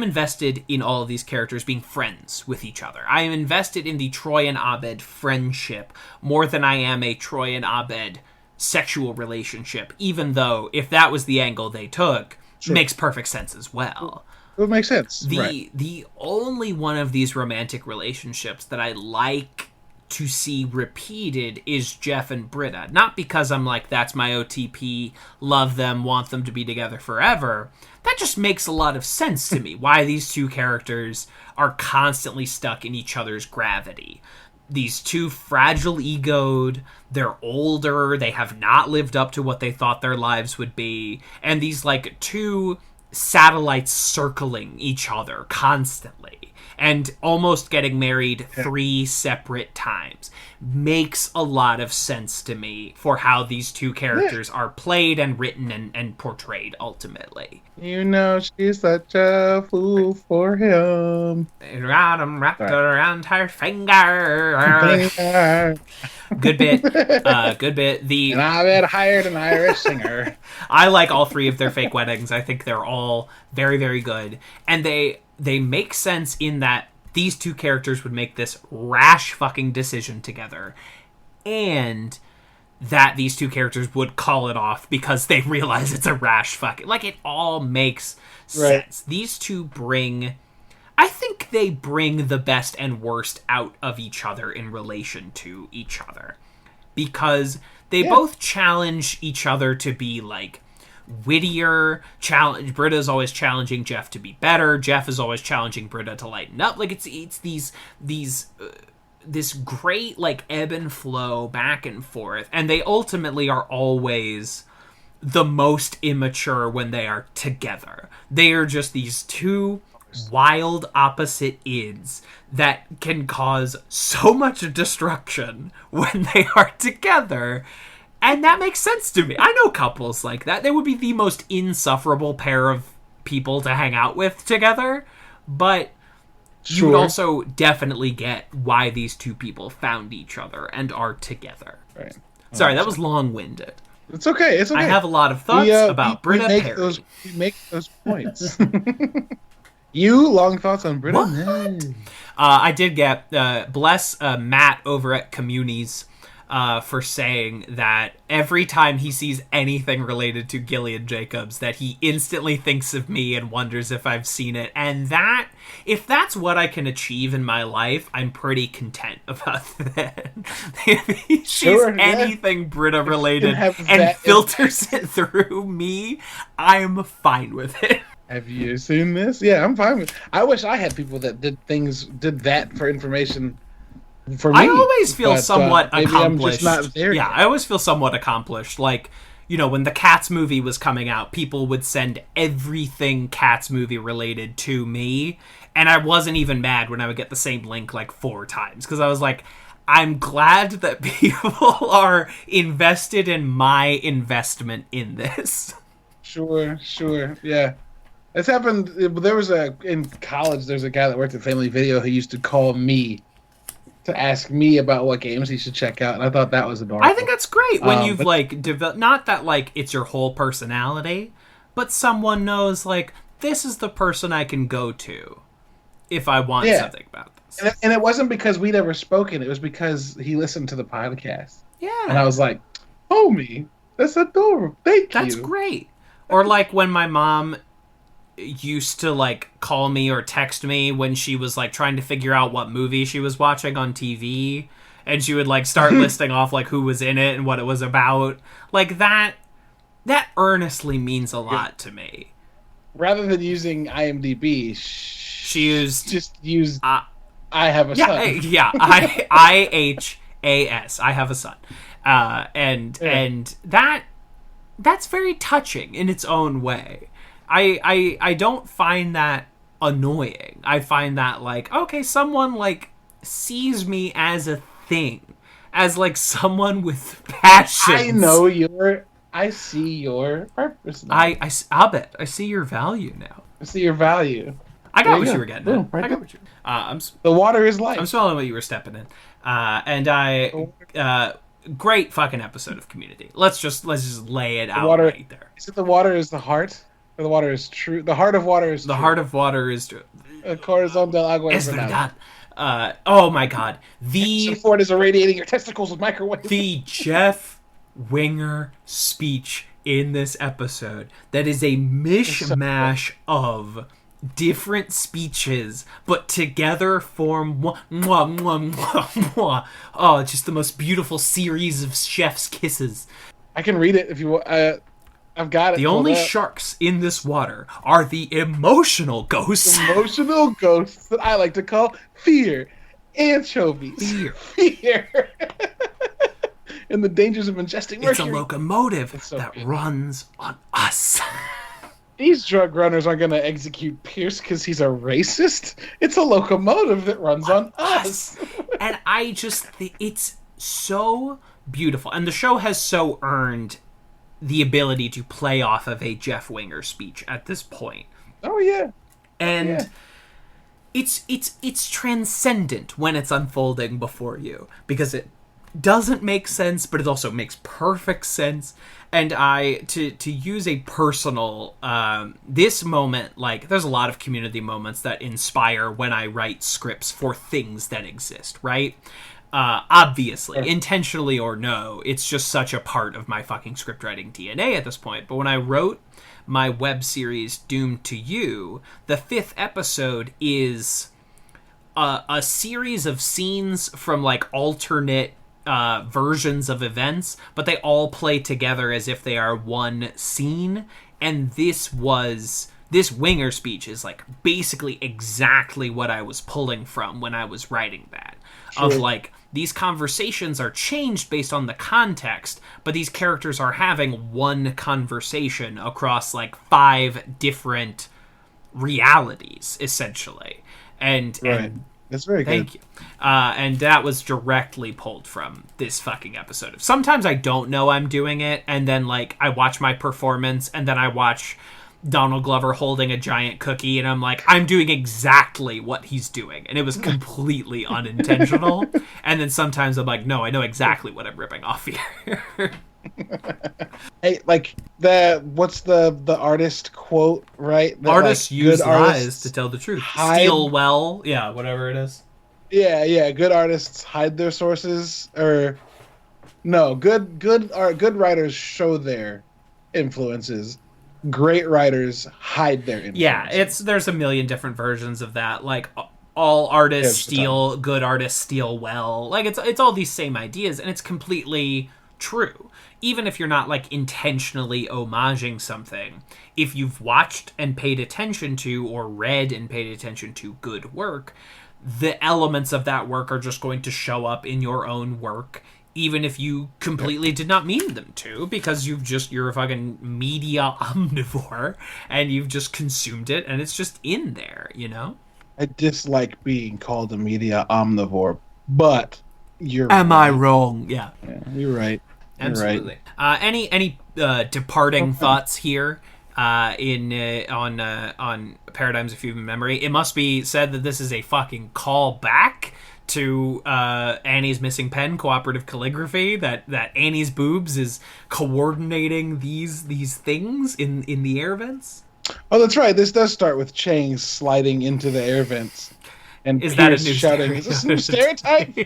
invested in all of these characters being friends with each other. I am invested in the Troy and Abed friendship more than I am a Troy and Abed sexual relationship, even though if that was the angle they took, makes perfect sense as well. It would make sense. The only one of these romantic relationships that I like to see repeated is Jeff and Britta. Not because I'm that's my OTP, love them, want them to be together forever. That just makes a lot of sense to me, why these 2 characters are constantly stuck in each other's gravity. These 2 fragile-egoed, they're older, they have not lived up to what they thought their lives would be, and these 2 satellites circling each other constantly and almost getting married 3 separate times makes a lot of sense to me for how these 2 characters are played and written and portrayed ultimately. She's such a fool for him. Got him wrapped around her finger. Good bit. Good bit. And I've hired an Irish singer. I like all 3 of their fake weddings. I think they're all very, very good. And they make sense in that these 2 characters would make this rash fucking decision together. And that these 2 characters would call it off because they realize it's a rash fucking... it all makes sense. These 2 I think they bring the best and worst out of each other in relation to each other. Because they both challenge each other to be, wittier. Britta's always challenging Jeff to be better. Jeff is always challenging Britta to lighten up. It's this great, ebb and flow back and forth. And they ultimately are always the most immature when they are together. They are just these 2 wild opposite ends that can cause so much destruction when they are together. And that makes sense to me. I know couples like that. They would be the most insufferable pair of people to hang out with together. But you would also definitely get why these two people found each other and are together. Right. Sorry, that was long-winded. It's okay. It's okay. I have a lot of thoughts about Britta Perry. We make those points. You, long thoughts on Britta? No. I did get, bless Matt over at Communities for saying that every time he sees anything related to Gillian Jacobs, that he instantly thinks of me and wonders if I've seen it. And that, if that's what I can achieve in my life, I'm pretty content about that. If he sees anything Britta related and filters it through me, I'm fine with it. Have you seen this? Yeah, I'm fine with it. I wish I had people that did that for information for me. I always feel somewhat accomplished. I'm just not there yet. I always feel somewhat accomplished. Like, you know, when the Cats movie was coming out, people would send everything Cats movie related to me, and I wasn't even mad when I would get the same link like 4 times, because I was like, I'm glad that people are invested in my investment in this. Sure, yeah. It's happened. There was in college, there's a guy that worked at Family Video who used to call me to ask me about what games he should check out, and I thought that was adorable. I think that's great when you've developed, not that like it's your whole personality, but someone knows like this is the person I can go to if I want something about this. And it wasn't because we'd ever spoken; it was because he listened to the podcast. Yeah, and I was like, "Homie, that's adorable. Thank you. That's great." Or like when my mom used to like call me or text me when she was like trying to figure out what movie she was watching on TV, and she would like start listing off like who was in it and what it was about. Like that earnestly means a lot to me. Rather than using IMDb, she used I have a son. Yeah, IHAS. I have a son. And that's very touching in its own way. I don't find that annoying. I find that like, okay, someone like sees me as a thing, as like someone with passions. I see your purpose now. I'll bet. I see your value now. I see your value. I got what you were getting at. I got what you the water is life. I'm swallowing what you were stepping in. Great fucking episode of Community. Let's just lay it out right there. Is it the water is the heart? Or the water is true? The heart of water is the true. Heart of water is true. Corazon del agua es verdad. Oh my god. Ford is irradiating your testicles with microwave. The Jeff Winger speech in this episode that is a mishmash of different speeches, but together form oh, just the most beautiful series of chef's kisses. I can read it if you want. I've got it. The only sharks in this water are the emotional ghosts. Emotional ghosts that I like to call fear. Anchovies. Fear. And the dangers of ingesting mercury. It's a locomotive that runs on us. These drug runners aren't going to execute Pierce because he's a racist. It's a locomotive that runs on us. And I just think it's so beautiful. And the show has so earned the ability to play off of a Jeff Winger speech at this point. Oh, yeah. And it's transcendent when it's unfolding before you, because it doesn't make sense, but it also makes perfect sense. And to use a personal, this moment, like, there's a lot of Community moments that inspire when I write scripts for things that exist, right? Obviously, intentionally or no, it's just such a part of my fucking script writing DNA at this point. But when I wrote my web series Doomed to You, the 5th episode is a series of scenes from like alternate versions of events, but they all play together as if they are one scene. And this Winger speech is like basically exactly what I was pulling from when I was writing that. Sure. Of like, these conversations are changed based on the context, but these characters are having one conversation across like 5 different realities, essentially. And That's very good. thank you. And that was directly pulled from this fucking episode. Sometimes I don't know I'm doing it, and then, like, I watch my performance, and then I watch Donald Glover holding a giant cookie, and I'm like, I'm doing exactly what he's doing. And it was completely unintentional. And then sometimes I'm like, no, I know exactly what I'm ripping off here. Hey, like what's the artist quote, right? That, Artists like, use good lies artists to tell the truth. hide- Steal well. Yeah, whatever it is. Yeah, good artists hide their sources, or no, good writers show their influences. Great writers hide their influences. Yeah, there's a million different versions of that. Like, all artists There's a steal, good artists steal well. Like, it's all these same ideas, and it's completely true. Even if you're not, like, intentionally homaging something, if you've watched and paid attention to, or read and paid attention to good work, the elements of that work are just going to show up in your own work, even if you completely did not mean them to, because you're a fucking media omnivore, and you've just consumed it, and it's just in there, you know? I dislike being called a media omnivore, but you're Am right. I wrong? Yeah. You're right. You're Absolutely. right. Any departing thoughts here on Paradigms of Human Memory? It must be said that this is a fucking call back to Annie's Missing Pen cooperative calligraphy. That Annie's boobs is coordinating these things in the air vents. Oh, that's right. This does start with Chang sliding into the air vents, and Is that a Pierce new shouting, "Is this a new stereotype?"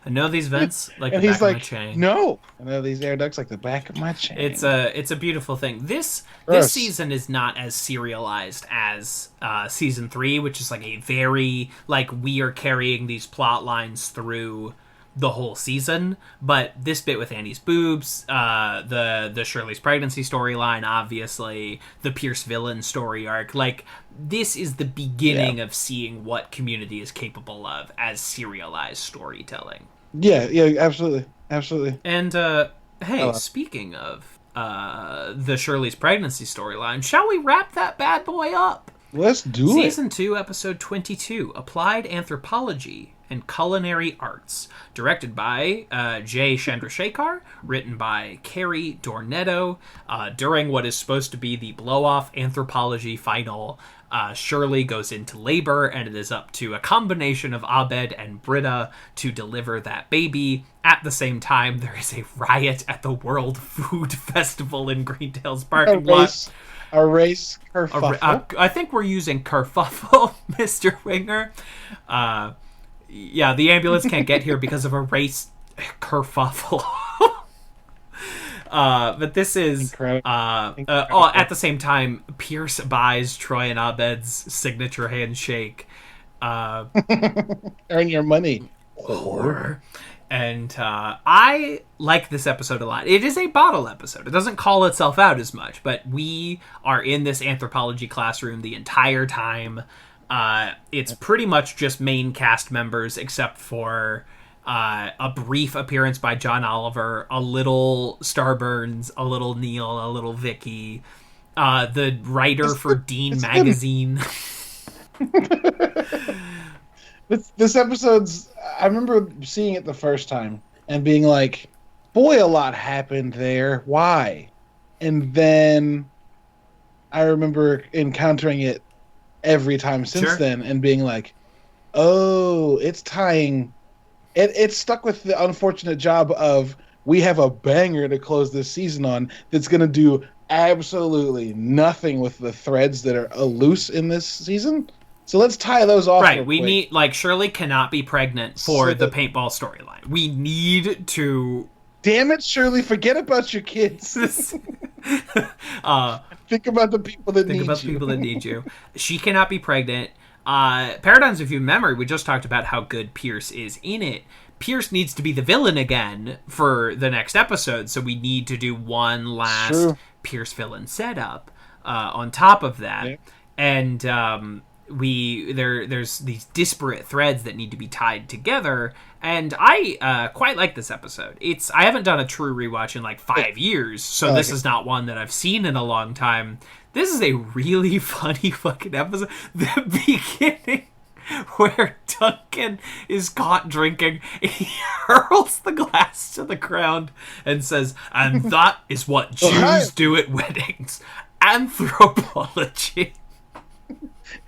I know these vents like And the he's back of my like, chain. "No, I know these air ducts like the back of my chain." It's a beautiful thing. This Gross. season is not as serialized as season 3, which is like a very, like, we are carrying these plot lines through the whole season. But this bit with Annie's boobs, the Shirley's pregnancy storyline, obviously the Pierce villain story arc, like, this is the beginning of seeing what Community is capable of as serialized storytelling. Yeah, absolutely. And hey, speaking of the Shirley's pregnancy storyline, shall we wrap that bad boy up? Let's do it. Season 2, Episode 22, Applied Anthropology and Culinary Arts, directed by Jay Chandrasekhar, written by Carrie Dornetto. During what is supposed to be the blow-off anthropology final, Shirley goes into labor, and it is up to a combination of Abed and Britta to deliver that baby. At the same time, there is a riot at the World Food Festival in Greendale's parking lot. A race kerfuffle. I think we're using kerfuffle, Mr. Winger. Yeah, the ambulance can't get here because of a race kerfuffle. But this is at the same time, Pierce buys Troy and Abed's signature handshake. Earn your money. Whore. And I like this episode a lot. It is a bottle episode. It doesn't call itself out as much, but we are in this anthropology classroom the entire time. It's pretty much just main cast members, except for a brief appearance by John Oliver, a little Starburns, a little Neil, a little Vicky, the writer for Dean Magazine. This episode's... I remember seeing it the first time and being like, boy, a lot happened there. Why? And then I remember encountering it every time since then and being like, oh, it's tying... It's stuck with the unfortunate job of, we have a banger to close this season on that's going to do absolutely nothing with the threads that are loose in this season. So let's tie those off. Right, we need, like, Shirley cannot be pregnant for the paintball storyline. We need to... Damn it, Shirley, forget about your kids. Think about the people that need you. Think about the people that need you. She cannot be pregnant. Paradigms of Human Memory, we just talked about how good Pierce is in it. Pierce needs to be the villain again for the next episode, so we need to do one last Pierce villain setup on top of that. Yeah. And there's these disparate threads that need to be tied together, and I quite like this episode. I haven't done a true rewatch in like 5 years, so this is not one that I've seen in a long time. This is a really funny fucking episode. The beginning where Duncan is caught drinking, he hurls the glass to the ground and says, "And that is what Jews do at weddings. Anthropology."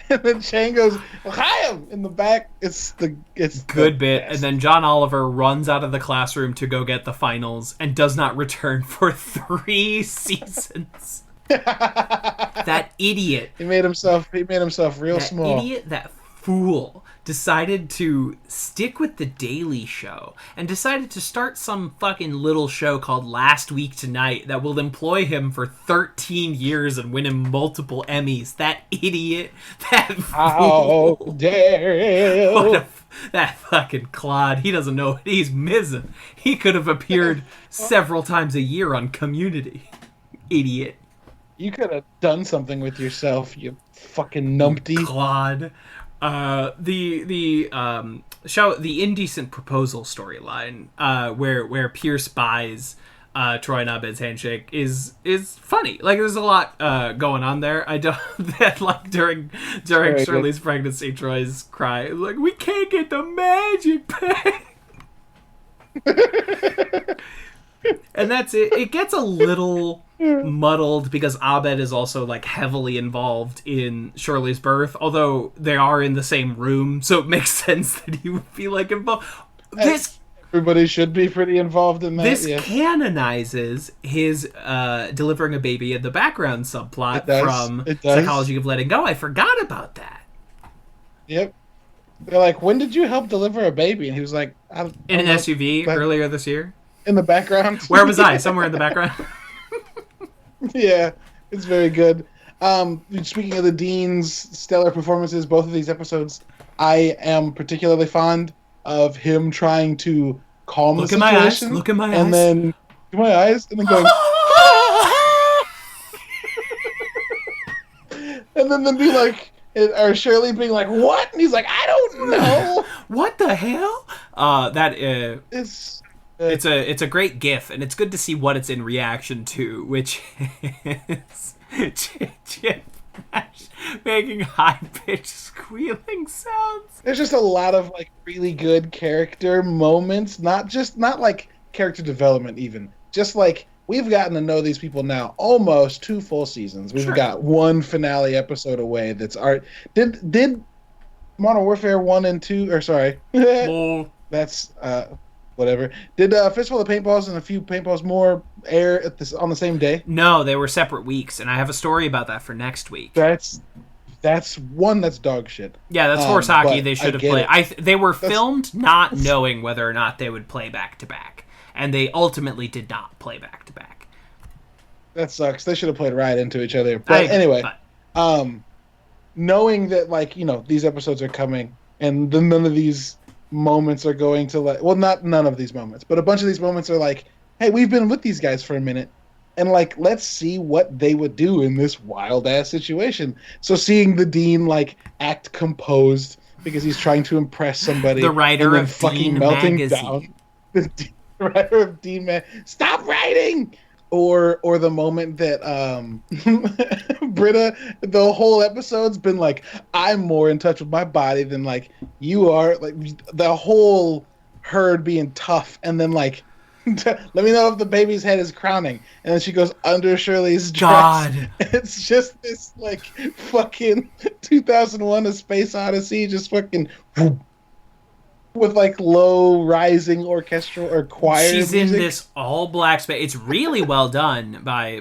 And then Shane goes, "Chaim!" in the back. It's good bit. And then John Oliver runs out of the classroom to go get the finals and does not return for 3 seasons. That idiot. He made himself real small. That idiot, that fool, decided to stick with The Daily Show and decided to start some fucking little show called Last Week Tonight that will employ him for 13 years and win him multiple Emmys. That idiot. That fool. How dare you. That fucking clod. He doesn't know what he's missing. He could have appeared several times a year on Community. Idiot. You could have done something with yourself, you fucking numpty. Clod. The show, the Indecent Proposal storyline, where Pierce buys Troy and Abed's handshake is funny. Like, there's a lot going on there. I don't that like during Shirley's pregnancy, Troy's cry like, "We can't get the magic pack." And that's it. It gets a little muddled because Abed is also like heavily involved in Shirley's birth, although they are in the same room, so it makes sense that he would be like involved. Everybody should be pretty involved in that. This canonizes his delivering a baby in the background subplot from Psychology of Letting Go. I forgot about that. Yep. They're like, "When did you help deliver a baby?" And he was like, in an SUV earlier this year. In the background. Where was I? Somewhere in the background. Yeah, it's very good. Speaking of the Dean's stellar performances, both of these episodes, I am particularly fond of him trying to calm the situation. Look at my eyes. And then, look at my eyes. And then going, and then be like, or Shirley being like, "What?" And he's like, "I don't know." What the hell? It's a great GIF, and it's good to see what it's in reaction to, which is Chip making high-pitched squealing sounds. There's just a lot of like really good character moments, not like character development even. Just like, we've gotten to know these people now almost 2 full seasons. We've got 1 finale episode away that's art. Did Modern Warfare 1 and 2, or sorry. That's whatever. Did Fistful of Paintballs and a few paintballs more air on the same day? No, they were separate weeks, and I have a story about that for next week. That's dog shit. Yeah, that's horse hockey. They should have played. They were filmed not knowing whether or not they would play back to back, and they ultimately did not play back to back. That sucks. They should have played right into each other. But anyway, knowing that, like, you know, these episodes are coming, and none of these moments are going to, like, well, not none of these moments, but a bunch of these moments are like, hey, we've been with these guys for a minute, and like, let's see what they would do in this wild ass situation. So seeing the Dean like act composed because he's trying to impress somebody, the writer of fucking Dean melting magazine. down, the writer of Dean stop writing. Or the moment that Britta, the whole episode's been like, I'm more in touch with my body than like you are. Like, the whole herd being tough, and then like, let me know if the baby's head is crowning, and then she goes under Shirley's dress. God, it's just this like fucking 2001: A Space Odyssey, just fucking. Whoop, with like low rising orchestral or choir she's music. in this all black space. It's really well done by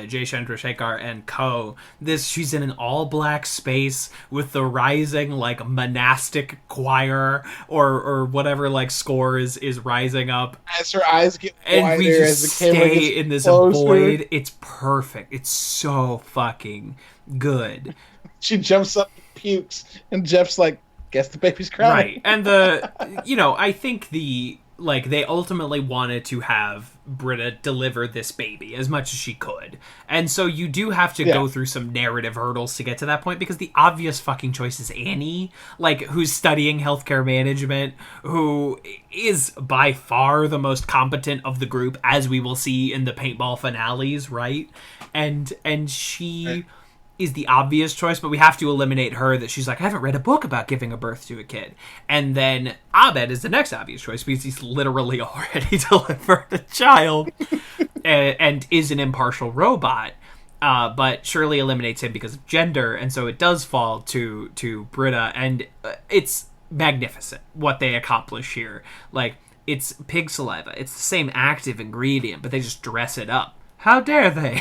Jay Chandrasekhar and co. She's in an all black space with the rising like monastic choir or whatever like score is rising up as her eyes get quieter, and we just as the camera stay gets in this closer. void. It's perfect. It's so fucking good. She jumps up and pukes, and Jeff's like, guess the baby's crying. Right. And I think the like, they ultimately wanted to have Britta deliver this baby as much as she could. And so you do have to go through some narrative hurdles to get to that point, because the obvious fucking choice is Annie, like, who's studying healthcare management, who is by far the most competent of the group, as we will see in the paintball finales, right? And she is the obvious choice, but we have to eliminate her, that she's like, I haven't read a book about giving a birth to a kid. And then Abed is the next obvious choice, because he's literally already delivered a child and is an impartial robot. But Shirley eliminates him because of gender, and so it does fall to Britta, and it's magnificent what they accomplish here. Like, it's pig saliva. It's the same active ingredient, but they just dress it up. How dare they?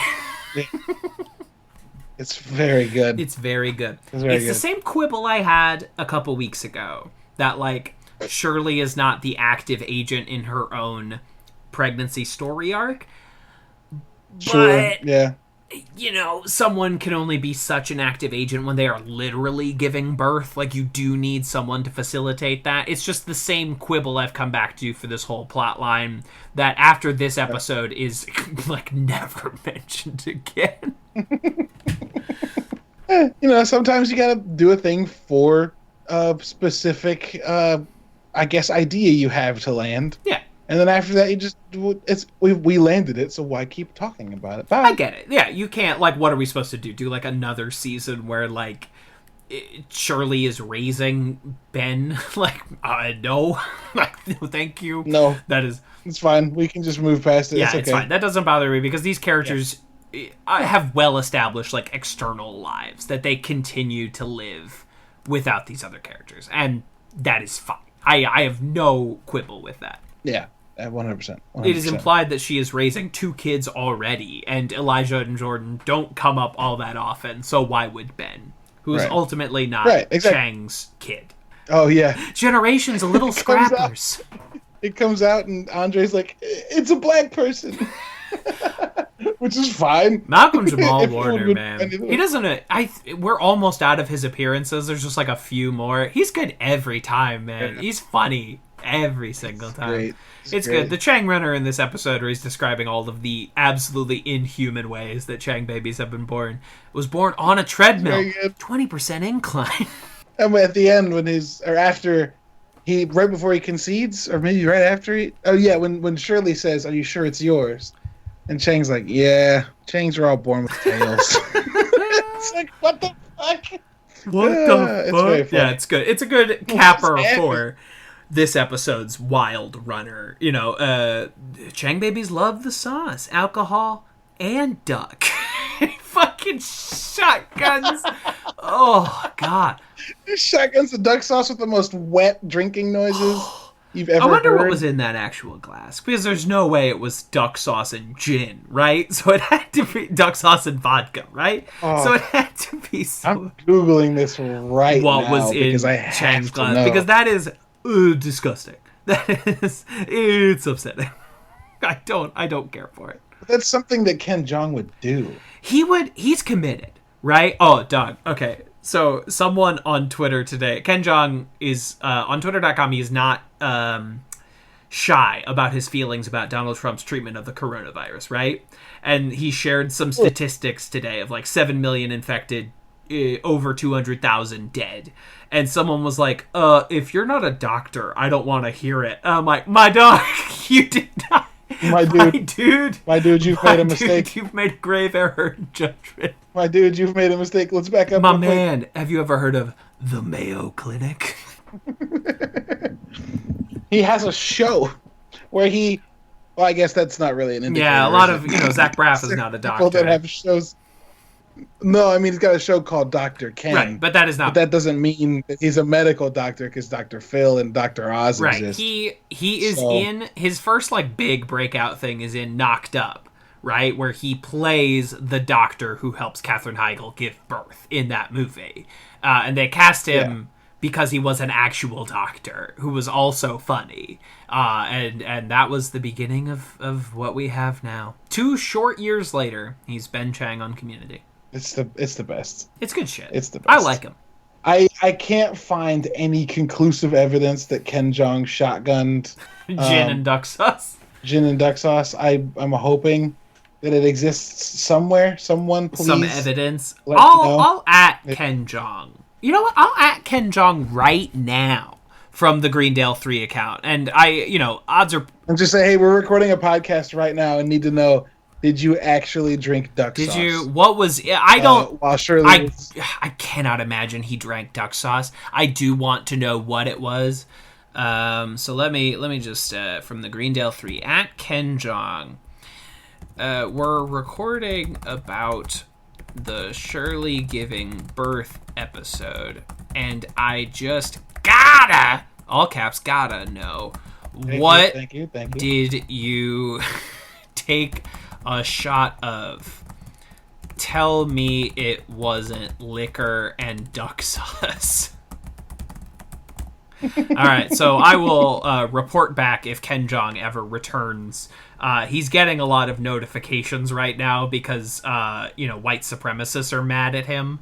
It's very good. It's very good. It's the same quibble I had a couple weeks ago, that, like, Shirley is not the active agent in her own pregnancy story arc. Sure, yeah. You know, someone can only be such an active agent when they are literally giving birth. Like, you do need someone to facilitate that. It's just the same quibble I've come back to for this whole plot line, that after this episode is, like, never mentioned again. You know, sometimes you gotta do a thing for a specific, I guess, idea you have to land. Yeah. And then after that, you just, we landed it, so why keep talking about it? Bye. I get it. Yeah, you can't, like, what are we supposed to do? Do, like, another season where, like, Shirley is raising Ben? Like, no. Like, no, thank you. No. It's fine. We can just move past it. Yeah, it's okay. It's fine. That doesn't bother me, because these characters have well-established, like, external lives that they continue to live without these other characters. And that is fine. I have no quibble with that. Yeah, 100%. It is implied that she is raising 2 kids already, and Elijah and Jordan don't come up all that often, so why would Ben, who is ultimately not Chang's kid? Oh, yeah. Generations of little scrappers. It comes out, and Andre's like, it's a black person. Which is fine. Malcolm Jamal Warner, man. He doesn't... we're almost out of his appearances. There's just, like, a few more. He's good every time, man. Yeah. He's funny every single time. Great. It's good. The Chang Runner in this episode, where he's describing all of the absolutely inhuman ways that Chang babies have been born, was born on a treadmill. 20% incline. And at the end, right before he concedes, or maybe right after when Shirley says, "Are you sure it's yours?" And Chang's like, "Yeah, Changs are all born with tails." It's like, what the fuck? What the fuck? It's yeah, it's good. It's a good capper for this episode's wild runner. You know, Chang babies love the sauce, alcohol, and duck. Fucking shotguns. Oh, God. Shotguns the duck sauce with the most wet drinking noises you've ever heard. I wonder what was in that actual glass, because there's no way it was duck sauce and gin, right? So it had to be duck sauce and vodka, right? Oh, so it had to be I'm Googling this right now. What was in Chang's glass, because that is disgusting. It's upsetting. I don't care for it. But that's something that Ken Jeong would do. He's committed, right? Oh, Doug. Okay. So someone on Twitter today, Ken Jeong is on Twitter.com. He is not shy about his feelings about Donald Trump's treatment of the coronavirus, right? And he shared some statistics today of like 7 million infected, over 200,000 dead. And someone was like, if you're not a doctor, I don't want to hear it. I'm like, my dog, you did not. My dude, you've made a mistake. You've made a grave error in judgment. My dude, you've made a mistake. Let's back up. My man, have you ever heard of the Mayo Clinic? He has a show where well, I guess that's not really an indicator. Yeah, a lot of, Zach Braff is not a doctor. People that have shows. No, I mean, he's got a show called Dr. Ken. Right, but that is not... But that doesn't mean that he's a medical doctor, because Dr. Phil and Dr. Oz exist. Right, he is in... His first, like, big breakout thing is in Knocked Up, right? Where he plays the doctor who helps Katherine Heigl give birth in that movie. And they cast him because he was an actual doctor who was also funny. And that was the beginning of what we have now. 2 short years later, he's Ben Chang on Community. It's the best. It's good shit. It's the best. I like him. I can't find any conclusive evidence that Ken Jeong shotgunned Gin and duck sauce. gin and duck sauce. I'm hoping that it exists somewhere. Someone, please. Some evidence. let me know. I'll at Ken Jeong. You know what? I'll at Ken Jeong right now from the Greendale 3 account. And odds are... And just say, hey, we're recording a podcast right now and need to know, did you actually drink duck sauce? Did you... What was... I don't... While Shirley was... I cannot imagine he drank duck sauce. I do want to know what it was. So let me just... from the Greendale 3, at Ken Jeong. We're recording about the Shirley giving birth episode, and I just gotta, all caps, gotta know, Thank you. did you take a shot of? Tell me it wasn't liquor and duck sauce. All right, so I will report back if Ken Jeong ever returns. He's getting a lot of notifications right now because white supremacists are mad at him.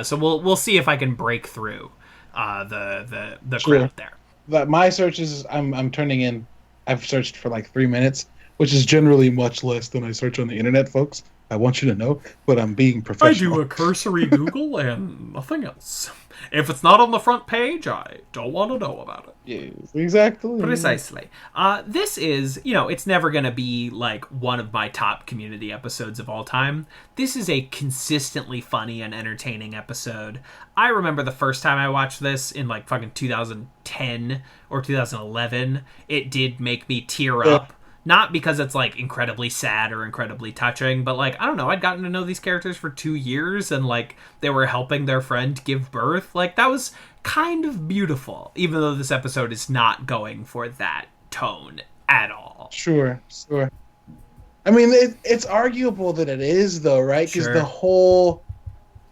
So we'll see if I can break through the crowd there. But my searches, I'm turning in. I've searched for like 3 minutes, which is generally much less than I search on the internet, folks. I want you to know, but I'm being professional. I do a cursory Google and nothing else. If it's not on the front page, I don't want to know about it. Yes, exactly. Precisely. This is, it's never going to be like one of my top Community episodes of all time. This is a consistently funny and entertaining episode. I remember the first time I watched this in like fucking 2010 or 2011. It did make me tear up. Not because it's, like, incredibly sad or incredibly touching, but, like, I don't know, I'd gotten to know these characters for 2 years, and, like, they were helping their friend give birth. Like, that was kind of beautiful, even though this episode is not going for that tone at all. Sure. I mean, it's arguable that it is, though, right? Because Sure.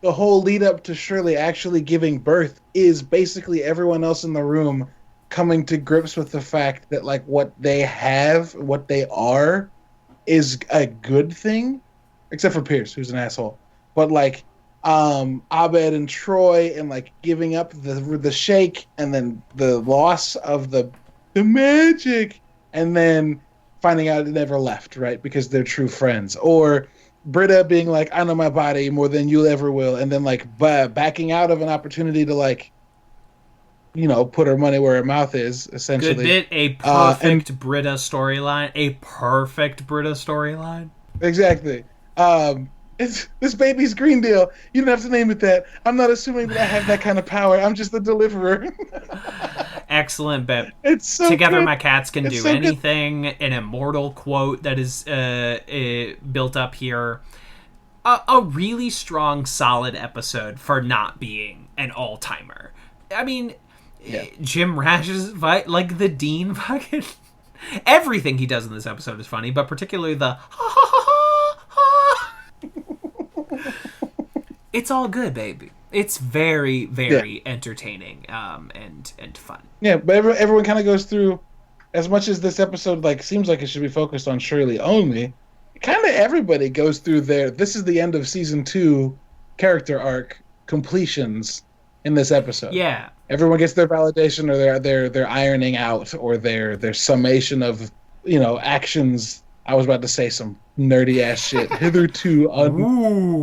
the whole lead up to Shirley actually giving birth is basically everyone else in the room coming to grips with the fact that like what they have, what they are, is a good thing, except for Pierce, who's an asshole. But like Abed and Troy, and like giving up the shake, and then the loss of the magic, and then finding out it never left, right? Because they're true friends. Or Britta being like, I know my body more than you ever will, and then like backing out of an opportunity to like, put her money where her mouth is, essentially. Good bit. A perfect Britta storyline. A perfect Britta storyline. Exactly. This baby's Greendale. You don't have to name it that. I'm not assuming that I have that kind of power. I'm just the deliverer. Excellent bit. It's so Together good. my cats can It's do so good. anything. An immortal quote that is built up here. A really strong, solid episode for not being an all-timer. I mean... Yeah. Jim Rash's fight, like the Dean fucking... Everything he does in this episode is funny, but particularly the it's all good, baby. It's very, very entertaining and fun. Yeah, but everyone kind of goes through, as much as this episode like seems like it should be focused on Shirley only, kind of everybody goes through this is the end of season 2 character arc completions in this episode. Yeah. Everyone gets their validation, or their ironing out, or their summation of actions. I was about to say some nerdy ass shit. Hitherto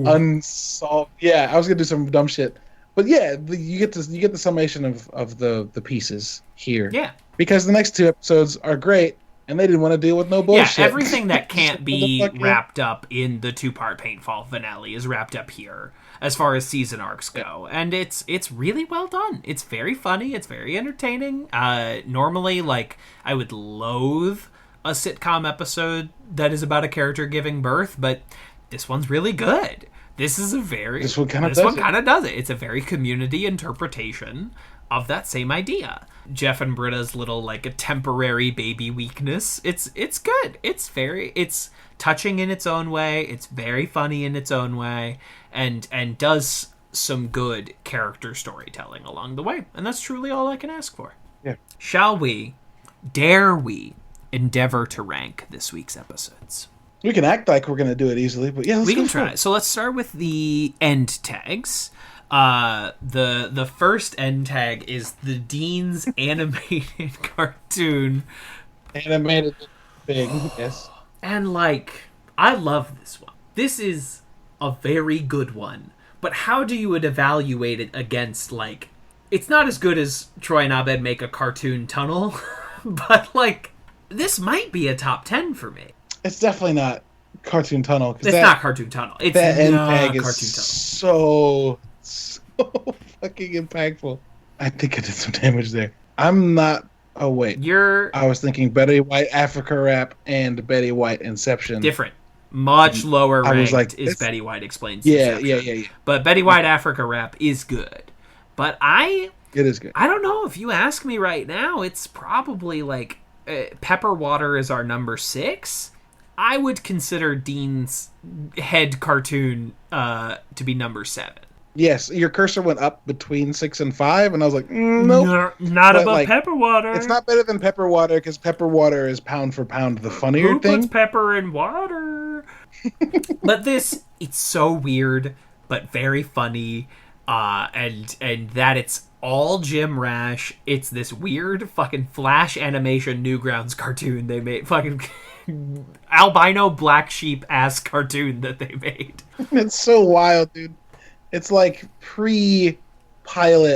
unsolved. Yeah, I was gonna do some dumb shit, but yeah, you get the summation of the pieces here. Yeah. Because the next 2 episodes are great, and they didn't want to deal with no bullshit. Yeah, everything that can't be wrapped up in the 2-part Paintfall finale is wrapped up here, as far as season arcs go. And it's really well done. It's very funny. It's very entertaining. Normally, like, I would loathe a sitcom episode that is about a character giving birth, but this one's really good. This one kind of does it. It's a very Community interpretation of that same idea. Jeff and Britta's little, like, a temporary baby weakness. It's good. It's touching in its own way. It's very funny in its own way, and does some good character storytelling along the way. And that's truly all I can ask for. Yeah. Dare we endeavor to rank this week's episodes? We can act like we're going to do it easily, but yeah, we can try. So let's start with the end tags. The first end tag is the Dean's animated cartoon. Animated thing, yes. And, like, I love this one. This is a very good one. But how do you evaluate it against, like... It's not as good as Troy and Abed make a cartoon tunnel. But, like, this might be a top 10 for me. It's definitely not Cartoon Tunnel. It's not Cartoon Tunnel. It's that end not tag Cartoon is Tunnel. so fucking impactful. I think I did some damage there. I'm not... Oh, wait. I was thinking Betty White Africa Rap and Betty White Inception. Different. Much lower ranked is it's... Betty White Explains Yeah, Inception. yeah. But Betty White Africa Rap is good. But It is good. I don't know. If you ask me right now, it's probably like... Pepper Water is our number 6. I would consider Dean's head cartoon to be number 7. Yes, your cursor went up between 6 and 5, and I was like, nope. Not but above like, Pepper Water. It's not better than Pepper Water, because Pepper Water is pound for pound the funnier Who thing. puts pepper in water? But this, it's so weird, but very funny, and that it's all Jim Rash. It's this weird fucking Flash animation Newgrounds cartoon they made. Fucking albino black sheep ass cartoon that they made. It's so wild, dude. It's like pre-pilot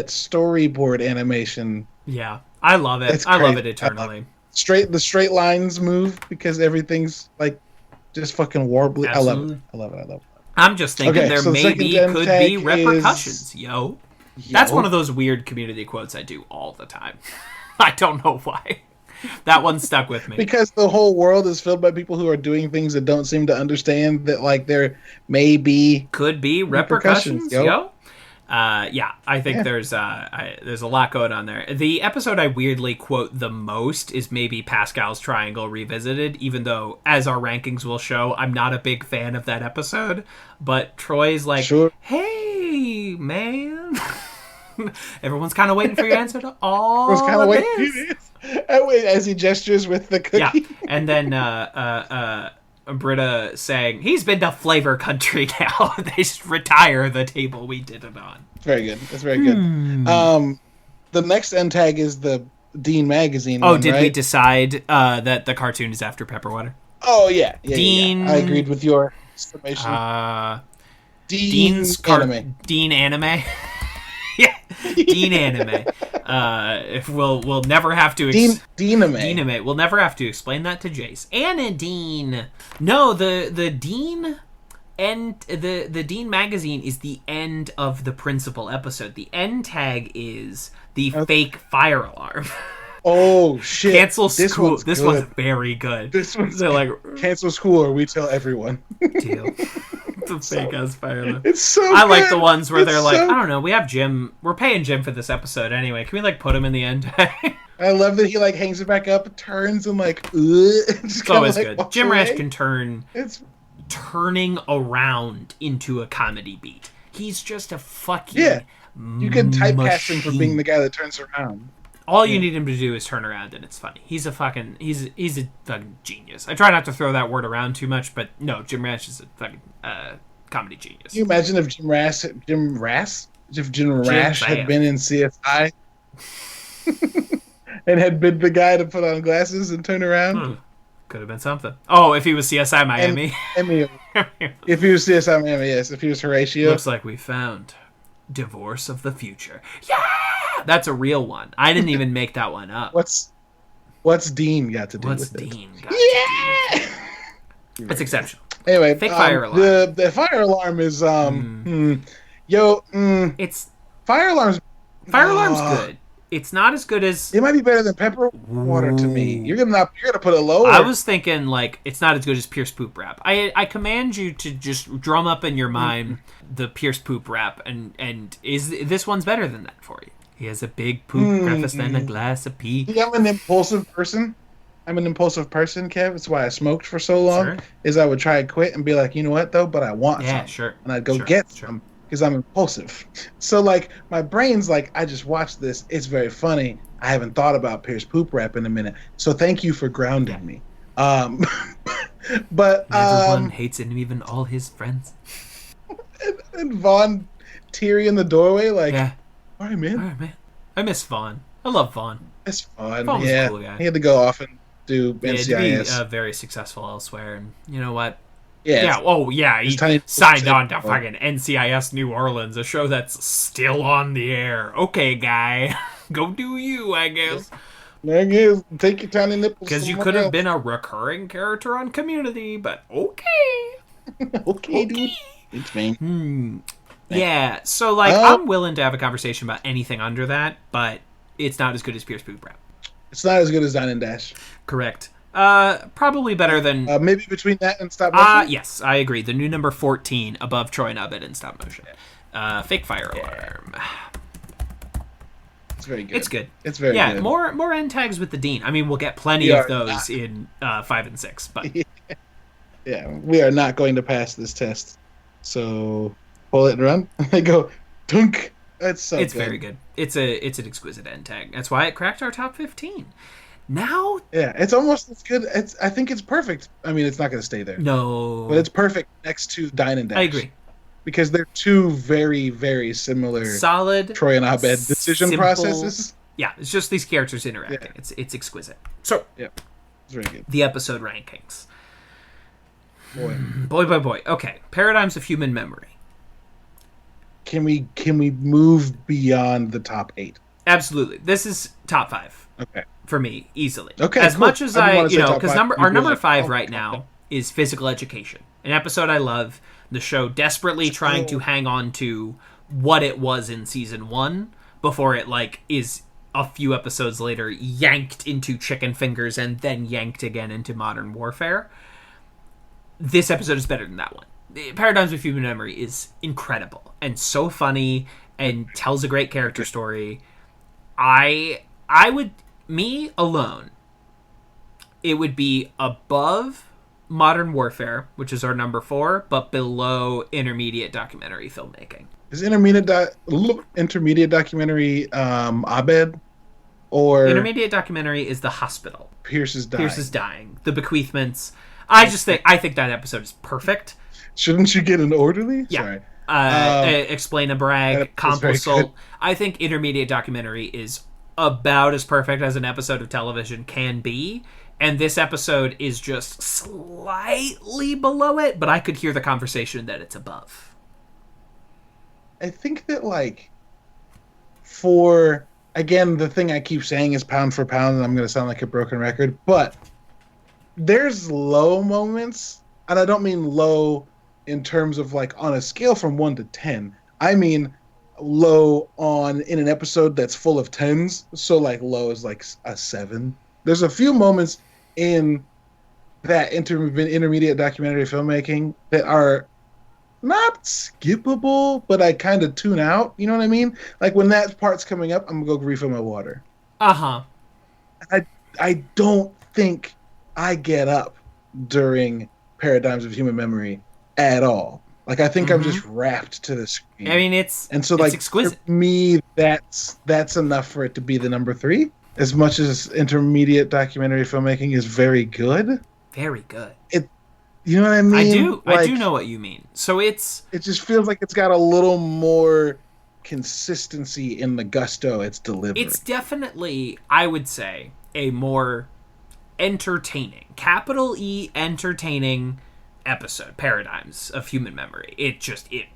storyboard animation. Yeah, I love it. I love it eternally. The straight lines move because everything's like just fucking warbly. Absolutely. I love it. I'm just thinking there so maybe could be repercussions, yo. That's one of those weird community quotes I do all the time. I don't know why. That one stuck with me. Because the whole world is filled by people who are doing things that don't seem to understand that, like, there may be... Could be repercussions, yo. Yeah, I think Yeah. there's a lot going on there. The episode I weirdly quote the most is maybe Pascal's Triangle Revisited, even though, as our rankings will show, I'm not a big fan of that episode. But Troy's like, Sure. hey, man... Everyone's kind of waiting for your answer to all was kind of of waiting this. as he gestures with the cookie. Yeah, and then Britta saying, he's been to Flavor Country now. They just retire the table we did it on. Very good. That's very good. The next end tag is the Dean magazine. Oh, one, did right? we decide that the cartoon is after Pepperwater? Oh, yeah. Dean... I agreed with your summation. Dean's anime. Dean anime? Yeah, Dean anime. We'll never have to... Dean-ame. We'll never have to explain that to Jace. Anna Dean. No, the Dean... And the Dean magazine is the end of the principal episode. The end tag is the fake fire alarm. Oh, shit. Cancel school. This one's very good. This one's like cancel school or we tell everyone. Deal. The fake ass fire alarm. It's so I good. like the ones where they're like, I don't know, we have Jim. We're paying Jim for this episode anyway. Can we like put him in the end tag? I love that he like hangs it back up, turns and like, it's always good. Jim Rash can turn. It's turning around into a comedy beat. He's just a fucking You can typecast him for being the guy that turns around. All you need him to do is turn around and it's funny. He's a fucking genius. I try not to throw that word around too much, but no, Jim Rash is a fucking comedy genius. Can you imagine if Jim Rash had been in CSI and had been the guy to put on glasses and turn around? Could have been something. Oh, if he was CSI Miami. If he was CSI Miami, yes. If he was Horatio. Looks like we found Divorce of the Future. Yeah! That's a real one. I didn't even make that one up. What's Dean got to do with it? What's Dean got to do with it? It's exceptional. Anyway, fake fire alarm. The fire alarm is it's fire alarm's good. It's not as good as... It might be better than Pepper Water to me. You're gonna put it lower. I was thinking, like, it's not as good as Pierce Poop Rap. I command you to just drum up in your mind the Pierce Poop Rap, and is this one's better than that for you? He has a big poop breakfast and a glass of pee. Yeah, I'm an impulsive person, Kev. That's why I smoked for so long. Sure. Is I would try to quit and be like, you know what, though? But I want some. Yeah, sure. And I'd go get some. Because I'm impulsive. So, like, my brain's like, I just watched this. It's very funny. I haven't thought about Pierce Poop Rap in a minute. So thank you for grounding me. But everyone hates him, even all his friends. And Vaughn teary in the doorway, like, Yeah. all right, man. All right, man. I miss Vaughn. I love Vaughn. It's fun. Vaughn was a Yeah. cool guy. He had to go off and do Yeah, to NCIS. be very successful elsewhere, and you know what? Yeah. Yeah. Oh, yeah. He tiny- signed on to fucking NCIS New Orleans, a show that's still on the air. Okay, guy, go do you, I guess. There it is. Take your tiny nipples. Because you could have been a recurring character on Community, but okay. Okay, dude. It's me. Yeah. So like, I'm willing to have a conversation about anything under that, but it's not as good as Pierce Poop Brown. It's not as good as Dine and Dash. Correct. Probably better than. Maybe between that and stop motion. Yes, I agree. The new number 14 above Troy Nubbin in stop motion. Fake fire alarm. It's very good. It's good. It's very good. Yeah, more end tags with the Dean. I mean, we'll get plenty We of are those not. in 5 and 6, but Yeah, we are not going to pass this test. So pull it and run. They go dunk. That's so it's good. very good. It's an exquisite end tag. That's why it cracked our top 15. Now, Yeah, it's almost as good. I think it's perfect. I mean, it's not going to stay there, no, but it's perfect next to Dine and Dash. I agree. Because they're two very, very similar Solid Troy and Abed decision simple- processes. Yeah, it's just these characters interacting. Yeah. It's exquisite. So, It's very good. the episode rankings. Boy, Boy. Okay, Paradigms of Human Memory. can we move beyond the top 8? Absolutely. This is top 5 Okay. for me, easily. Okay, As cool. much as I didn't I, wanna say top because five. our You number were like, 5 oh, right okay. now is Physical Education, an episode I love. The show desperately trying to hang on to what it was in season 1 before it like is a few episodes later yanked into Chicken Fingers and then yanked again into Modern Warfare. This episode is better than that one. Paradigms of Human Memory is incredible and so funny and tells a great character story. I would, me alone, it would be above Modern Warfare, which is our number 4, but below intermediate documentary filmmaking. Is intermediate documentary Abed or Intermediate documentary is The Hospital. Pierce is dying? Pierce is dying. The bequeathments. I think that episode is perfect. Shouldn't you get an orderly? Yeah. Sorry. Explain a brag, that was very Compulsol. good. I think intermediate documentary is about as perfect as an episode of television can be. And this episode is just slightly below it, but I could hear the conversation that it's above. I think that like for again the thing I keep saying is pound for pound, and I'm going to sound like a broken record, but there's low moments, and I don't mean low in terms of like on a scale from 1 to 10. I mean low on in an episode that's full of 10s. So like low is like a 7. There's a few moments in that intermediate documentary filmmaking that are not skippable, but I kind of tune out. You know what I mean? Like when that part's coming up, I'm gonna go refill my water. Uh-huh. I don't think I get up during Paradigms of Human Memory at all. Like I think I'm just wrapped to the screen. I mean, it's exquisite. For me, that's enough for it to be the number 3. As much as intermediate documentary filmmaking is very good, Very good. you know what I mean? I do Like, know what you mean. So it just feels like it's got a little more consistency in the gusto it's delivered. it's definitely, I would say, a more entertaining, capital E entertaining episode, Paradigms of Human Memory. It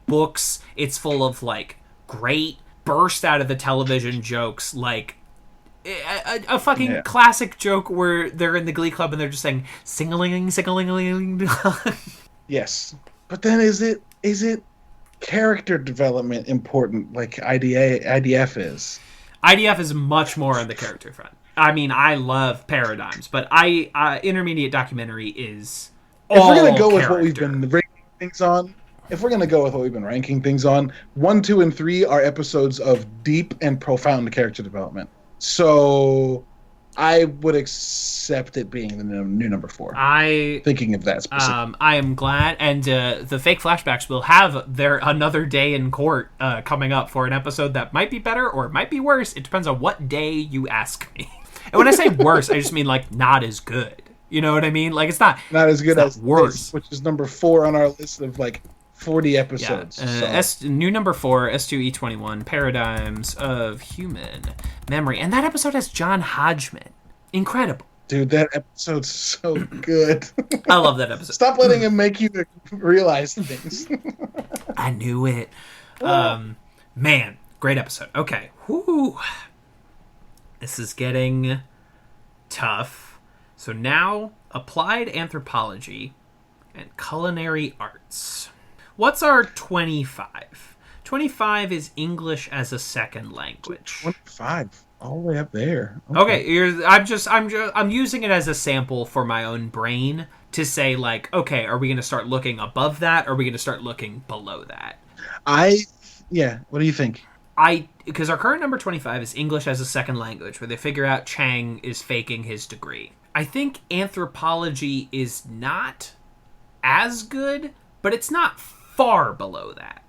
books, it's full of like great burst out of the television jokes, like a fucking classic joke where they're in the Glee Club and they're just saying sing-a-ling, sing-a-ling. Yes, but then is it character development important like IDF is? IDF is much more on the character front. I mean, I love Paradigms, but intermediate documentary is all If we're gonna go with character. what we've been ranking things on, if we're gonna go with what we've been ranking things on, 1, 2, and 3 are episodes of deep and profound character development. So I would accept it being the new number 4. Thinking of that specifically. I am glad, and the fake flashbacks will have their another day in court coming up for an episode that might be better or it might be worse. It depends on what day you ask me. And when I say worse, I just mean like not as good. You know what I mean? Like it's not Not as good as worse. this, which is number 4 on our list of like 40 episodes. Yeah. New number 4, S2E21, Paradigms of Human Memory. And that episode has John Hodgman. Incredible. Dude, that episode's so good. I love that episode. Stop letting him make you realize things. I knew it. Man, great episode. Okay. Whew. This is getting tough. So now, applied anthropology and culinary arts. What's our 25? 25 is English as a second language. 25, all the way up there. Okay, I'm using it as a sample for my own brain to say, like, okay, are we going to start looking above that, or are we going to start looking below that? What do you think? Because our current number 25 is English as a second language, where they figure out Chang is faking his degree. I think anthropology is not as good, but it's not far below that.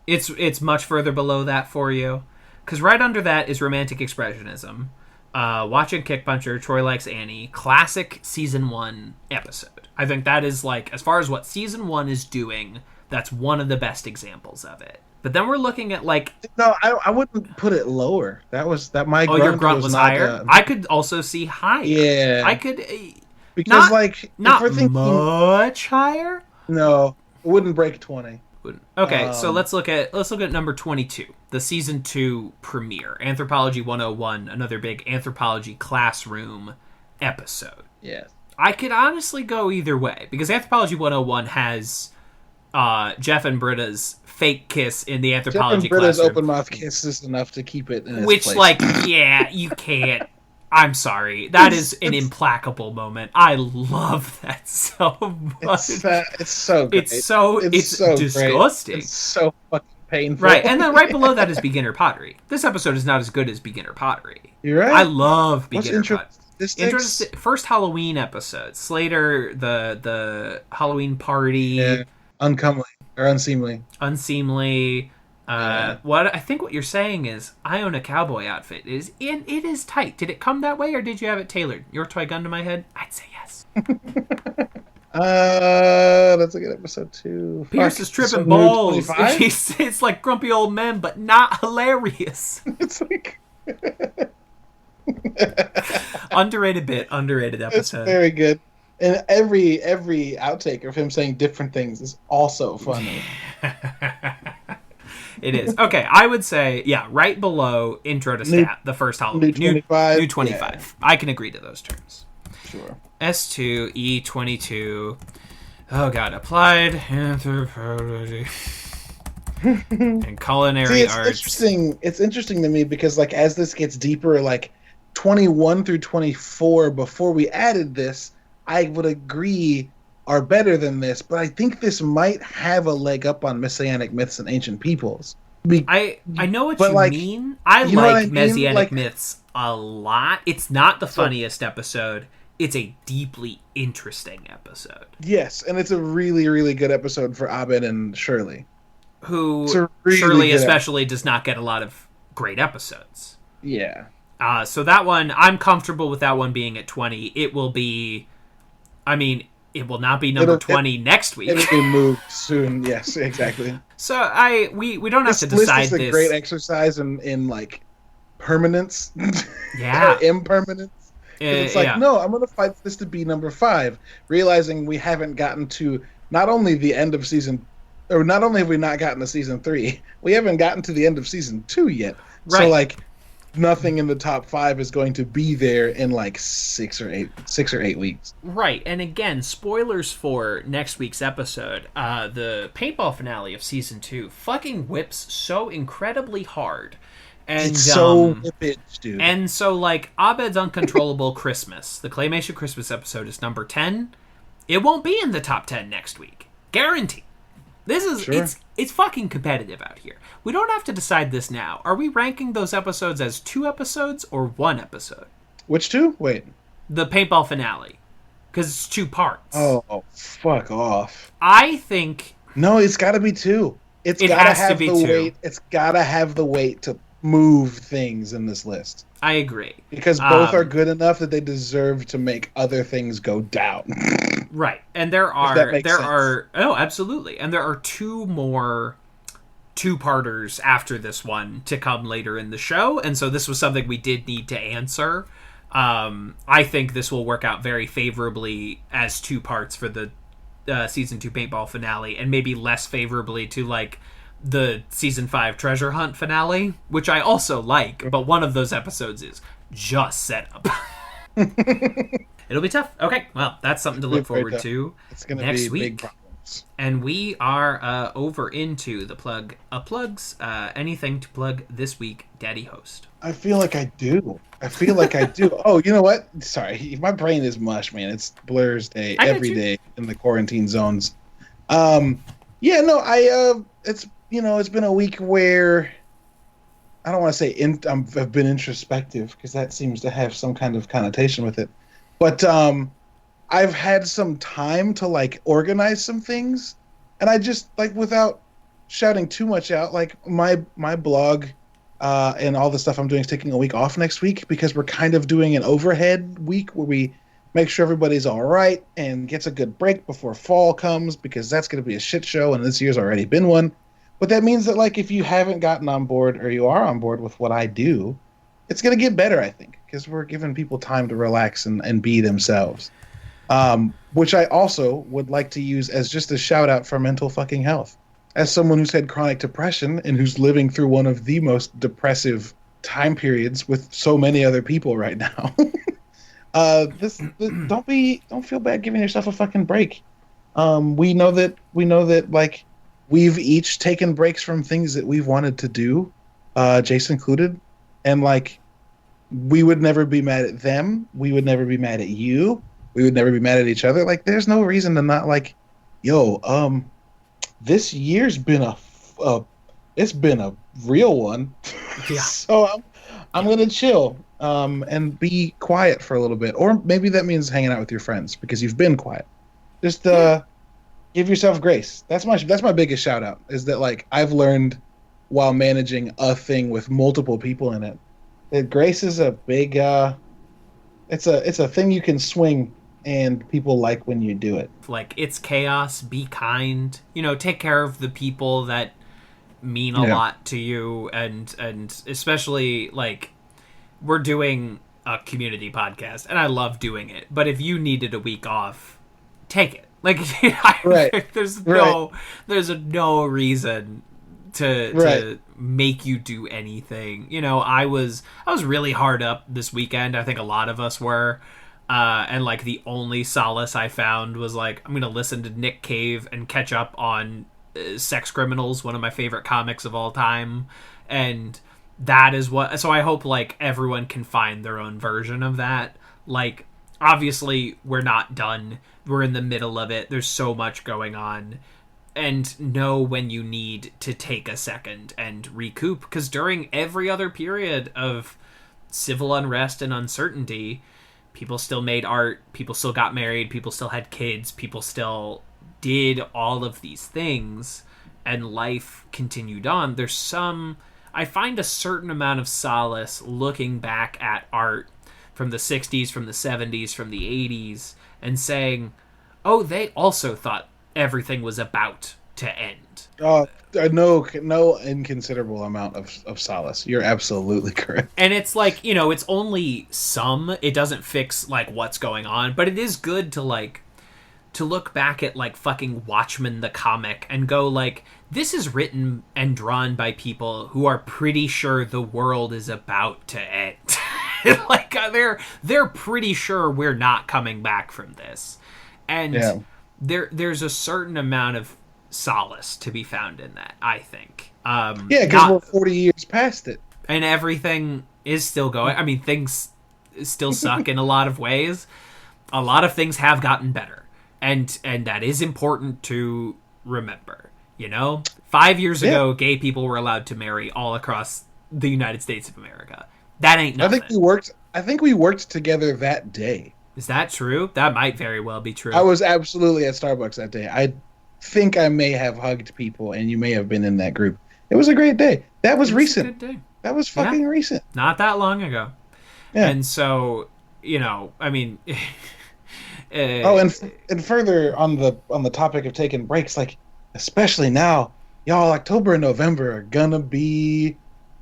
It's much further below that for you, because right under that is romantic expressionism, watching Kick Puncher, Troy Likes Annie, classic season 1 episode. I think that is, like, as far as what season 1 is doing, that's one of the best examples of it. But then we're looking at, like... No, I wouldn't put it lower. My grunt your grunt was higher? I could also see higher. Yeah. I could... Because, not if we're thinking, much higher? No, it wouldn't break 20. Okay, so let's look at number 22, the season 2 premiere, Anthropology 101, another big anthropology classroom episode. Yeah. I could honestly go either way, because Anthropology 101 has Jeff and Britta's fake kiss in the anthropology classroom. Jeff and Britta's open mouth kiss is enough to keep it in its which, place. like, yeah, you can't. I'm sorry. That is an implacable moment. I love that so much. It's so good. It's so disgusting. Great. It's so fucking painful. Right, and then right below that is Beginner Pottery. This episode is not as good as Beginner Pottery. You're right. I love Beginner Pottery. First Halloween episode. Slater, the Halloween party. Yeah. Uncomely or unseemly. Unseemly. What I think what you're saying is, I own a cowboy outfit. It is tight. Did it come that way, or did you have it tailored? Your toy gun to my head? I'd say yes. That's a good episode too. Pierce is tripping balls. It's like Grumpy Old Men, but not hilarious. It's like underrated episode. It's very good. And every outtake of him saying different things is also funny. It is. Okay, I would say, yeah, right below Intro to Stat, the first Halloween. New 25. New 25. Yeah. I can agree to those terms. Sure. S2, E22. Oh, God. Applied Anthropology. And Culinary Arts. It's interesting to me because, like, as this gets deeper, like, 21 through 24, before we added this, I would agree are better than this, but I think this might have a leg up on Messianic Myths and Ancient Peoples. I know what you mean. I like Messianic Myths a lot. It's not the funniest episode. It's a deeply interesting episode. Yes, and it's a really, really good episode for Abed and Shirley. Who, Shirley especially, does not get a lot of great episodes. Yeah. So that one, I'm comfortable with that one being at 20. It will be... it will not be number 20 next week. It'll be moved soon. Yes, exactly. So we don't have to decide this. This is a great exercise in like permanence. Yeah. Impermanence. It's like, no, I'm going to fight this to be number 5, realizing we haven't gotten to not only the end of season, or not only have we not gotten to season 3, we haven't gotten to the end of season 2 yet. Right. So like, nothing in the top 5 is going to be there in like 6 or 8 weeks. Right, and again, spoilers for next week's episode. The paintball finale of season 2 fucking whips so incredibly hard. And, it's so whippage, dude. And so, like, Abed's Uncontrollable Christmas, the Claymation Christmas episode, is number 10. It won't be in the top 10 next week. Guaranteed. This is it's fucking competitive out here. We don't have to decide this now. Are we ranking those episodes as 2 episodes or 1 episode? Which 2? Wait. The paintball finale. Because it's 2 parts. Oh, fuck off. I think... No, it's got to be 2. It's got to have the weight. It's got to have the weight to move things in this list. I agree. Because both are good enough that they deserve to make other things go down. Right. And there are absolutely. And there are two more two-parters after this one to come later in the show, and so this was something we did need to answer. I think this will work out very favorably as two parts for the season 2 paintball finale, and maybe less favorably to like the season 5 treasure hunt finale, which I also like, but one of those episodes is just set up. It'll be tough. Okay, well, that's something to look forward to it's gonna next be week. Big problems. And we are over into the plugs. Anything to plug this week, Daddy Host? I feel like I do. Oh, you know what? Sorry, my brain is mush, man. It's blurs day every day in the quarantine zones. It's been a week where I don't want to say I've been introspective because that seems to have some kind of connotation with it. But I've had some time to like organize some things, and I just like, without shouting too much out, like my blog and all the stuff I'm doing is taking a week off next week because we're kind of doing an overhead week where we make sure everybody's all right and gets a good break before fall comes, because that's going to be a shit show, and this year's already been one. But that means that like if you haven't gotten on board, or you are on board with what I do, it's going to get better, I think, because we're giving people time to relax and be themselves. Which I also would like to use as just a shout out for mental fucking health. As someone who's had chronic depression and who's living through one of the most depressive time periods with so many other people right now, don't feel bad giving yourself a fucking break. We know that like we've each taken breaks from things that we've wanted to do, Jason included, and like we would never be mad at them. We would never be mad at you. We would never be mad at each other. Like, there's no reason to not like, this year's been it's been a real one. Yeah. So I'm gonna chill and be quiet for a little bit, or maybe that means hanging out with your friends because you've been quiet. Just give yourself grace. That's my biggest shout out, is that like I've learned while managing a thing with multiple people in it that grace is a big it's a thing you can swing, and people like when you do it. Like, it's chaos, be kind, take care of the people that mean a lot to you, and especially like we're doing a community podcast and I love doing it, but if you needed a week off, take it. Like, right. There's no reason to make you do anything. I was really hard up this weekend. I think a lot of us were. And like the only solace I found was like, I'm gonna listen to Nick Cave and catch up on Sex Criminals, one of my favorite comics of all time, and that is what. So I hope like everyone can find their own version of that. Like, obviously we're not done. We're in the middle of it. There's so much going on, and know when you need to take a second and recoup, because during every other period of civil unrest and uncertainty, people still made art, people still got married, people still had kids, people still did all of these things, and life continued on. I find a certain amount of solace looking back at art from the 60s, from the 70s, from the 80s, and saying, oh, they also thought everything was about to end. No inconsiderable amount of solace. You're absolutely correct. And it's like, it's only some. It doesn't fix like what's going on, but it is good to like to look back at like fucking Watchmen the comic and go like, this is written and drawn by people who are pretty sure the world is about to end. Like they're pretty sure we're not coming back from this. And there's a certain amount of solace to be found in that, I think. Because we're 40 years past it, and everything is still going. I mean, things still suck in a lot of ways. A lot of things have gotten better, and that is important to remember. 5 years ago, gay people were allowed to marry all across the United States of America. That ain't nothing. I think we worked together that day. Is that true? That might very well be true. I was absolutely at Starbucks that day. I think I may have hugged people, and you may have been in that group. It was a great day. That was recent. A good day. That was fucking recent. Not that long ago. Yeah. And so, I mean... and further on the topic of taking breaks, like, especially now, y'all, October and November are gonna be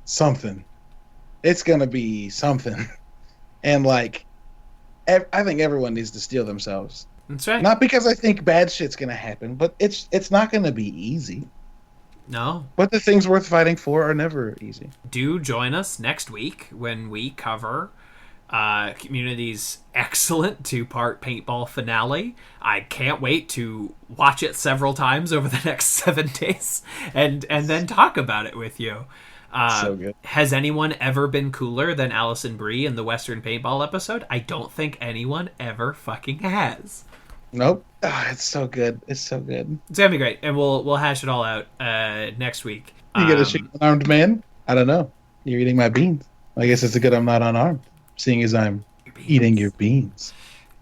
something. It's gonna be something. And, like, I think everyone needs to steel themselves. That's right. Not because I think bad shit's gonna happen, but it's not gonna be easy. No. But the things worth fighting for are never easy. Do join us next week when we cover Community's excellent 2-part paintball finale. I can't wait to watch it several times over the next 7 days and then talk about it with you. So good. Has anyone ever been cooler than Allison Brie in the Western paintball episode? I don't think anyone ever fucking has. Nope. Oh, it's so good. It's so good. It's gonna be great, and we'll hash it all out next week. You get a shoot an unarmed man? I don't know. You're eating my beans. I guess it's a good I'm not unarmed, seeing as I'm eating your beans.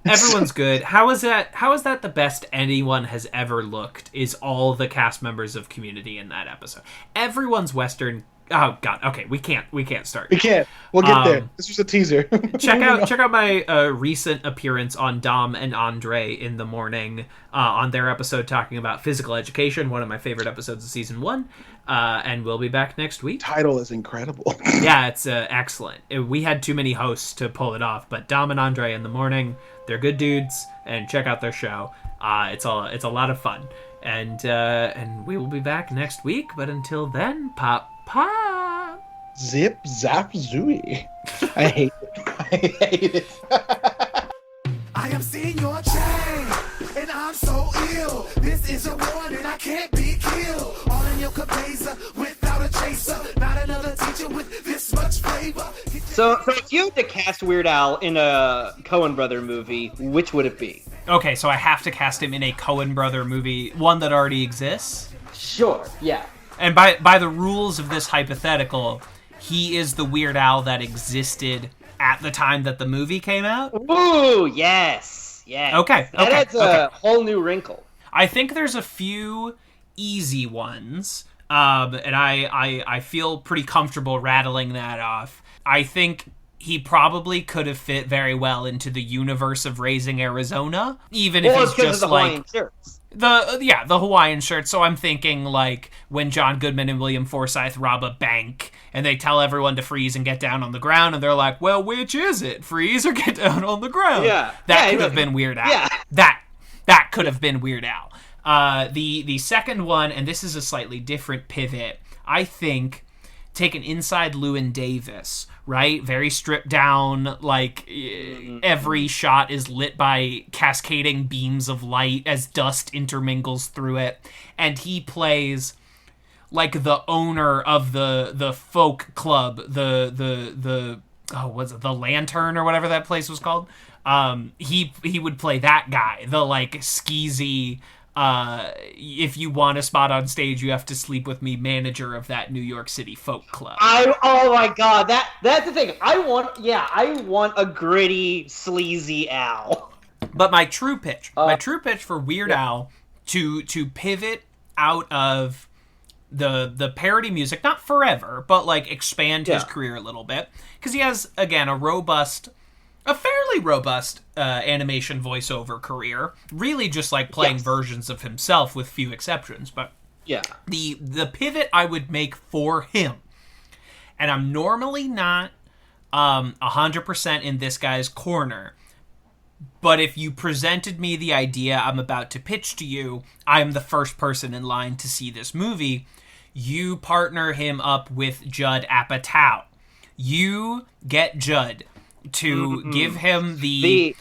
Everyone's good. How is that the best anyone has ever looked? Is all the cast members of Community in that episode? Everyone's Western. Oh God. Okay, we can't start. We can't. We'll get there. This was a teaser. check out my recent appearance on Dom and Andre in the morning on their episode talking about physical education, one of my favorite episodes of season 1. And we'll be back next week. Title is incredible. Yeah, it's excellent. We had too many hosts to pull it off, but Dom and Andre in the morning, they're good dudes, and check out their show. It's a lot of fun, and we will be back next week. But until then, pop. Zip zap zooey. I hate it. I am seeing your change, and I'm so ill. This is a warning, I can't be killed. All in your cabeza, without a chaser. Not another teacher with this much flavor. So if you had to cast Weird Al in a Coen brother movie, which would it be? Okay, so I have to cast him in a Coen brother movie, one that already exists? Sure, yeah. And by the rules of this hypothetical, he is the Weird Al that existed at the time that the movie came out? Ooh, yes. Okay. That adds a whole new wrinkle. I think there's a few easy ones, and I feel pretty comfortable rattling that off. I think he probably could have fit very well into the universe of Raising Arizona, even if he's just like... Shirts. The Hawaiian shirt. So I'm thinking like when John Goodman and William Forsythe rob a bank and they tell everyone to freeze and get down on the ground, and they're like, well, which is it? Freeze or get down on the ground? Yeah. That could have been Weird Al. Yeah. That could have been Weird Al. The second one, and this is a slightly different pivot, I think, take an inside Llewyn Davis, right? Very stripped down, like every shot is lit by cascading beams of light as dust intermingles through it, and he plays like the owner of the folk club, the Lantern or whatever that place was called. He would play that guy, the like skeezy, if you want a spot on stage, you have to sleep with me manager of that New York City folk club. Oh my God, that's the thing. I want a gritty, sleazy Al. But my true pitch for Weird Al to pivot out of the parody music, not forever, but like expand his career a little bit, because he has, again, a fairly robust animation voiceover career, really just like playing versions of himself with few exceptions. But the pivot I would make for him, and I'm normally not 100% in this guy's corner, but if you presented me the idea I'm about to pitch to you, I'm the first person in line to see this movie. You partner him up with Judd Apatow. You get Judd to give him the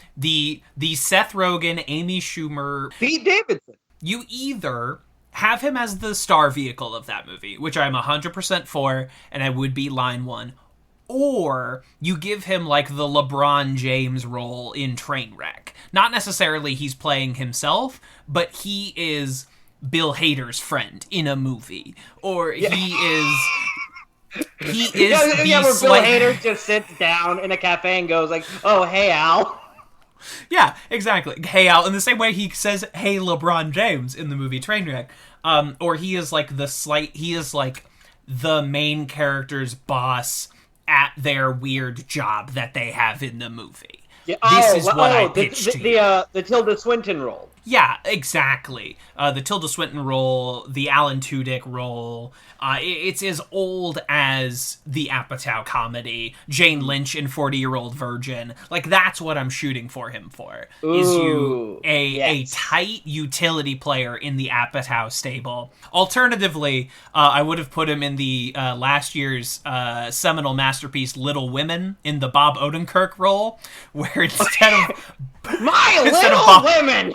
Seth Rogen, Amy Schumer, Pete Davidson. You either have him as the star vehicle of that movie, which I'm 100% for, and I would be line one, or you give him like the LeBron James role in Trainwreck. Not necessarily he's playing himself, but he is Bill Hader's friend in a movie, or he is. He is where Bill Hader just sits down in a cafe and goes like, "Oh, hey, Al." Yeah, exactly. Hey, Al. In the same way he says, "Hey, LeBron James" in the movie Trainwreck. Or he is like the main character's boss at their weird job that they have in the movie. Yeah. This is what I pitched to you. The Tilda Swinton role. Yeah, exactly. The Tilda Swinton role, the Alan Tudyk role, it's as old as the Apatow comedy, Jane Lynch in 40-Year-Old Virgin. Like, that's what I'm shooting for him for. Ooh, a tight utility player in the Apatow stable. Alternatively, I would have put him in the last year's seminal masterpiece Little Women in the Bob Odenkirk role, where instead of... Little Women!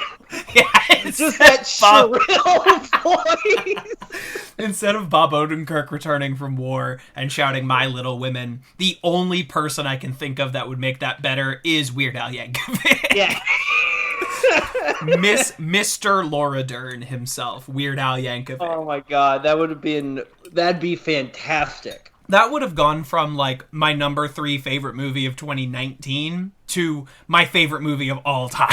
Yeah, just that shrill voice. Instead of Bob Odenkirk returning from war and shouting "My Little Women," the only person I can think of that would make that better is Weird Al Yankovic. Yeah. Mr. Laura Dern himself, Weird Al Yankovic. Oh my god, that'd be fantastic. That would have gone from, like, my number 3 favorite movie of 2019 to my favorite movie of all time.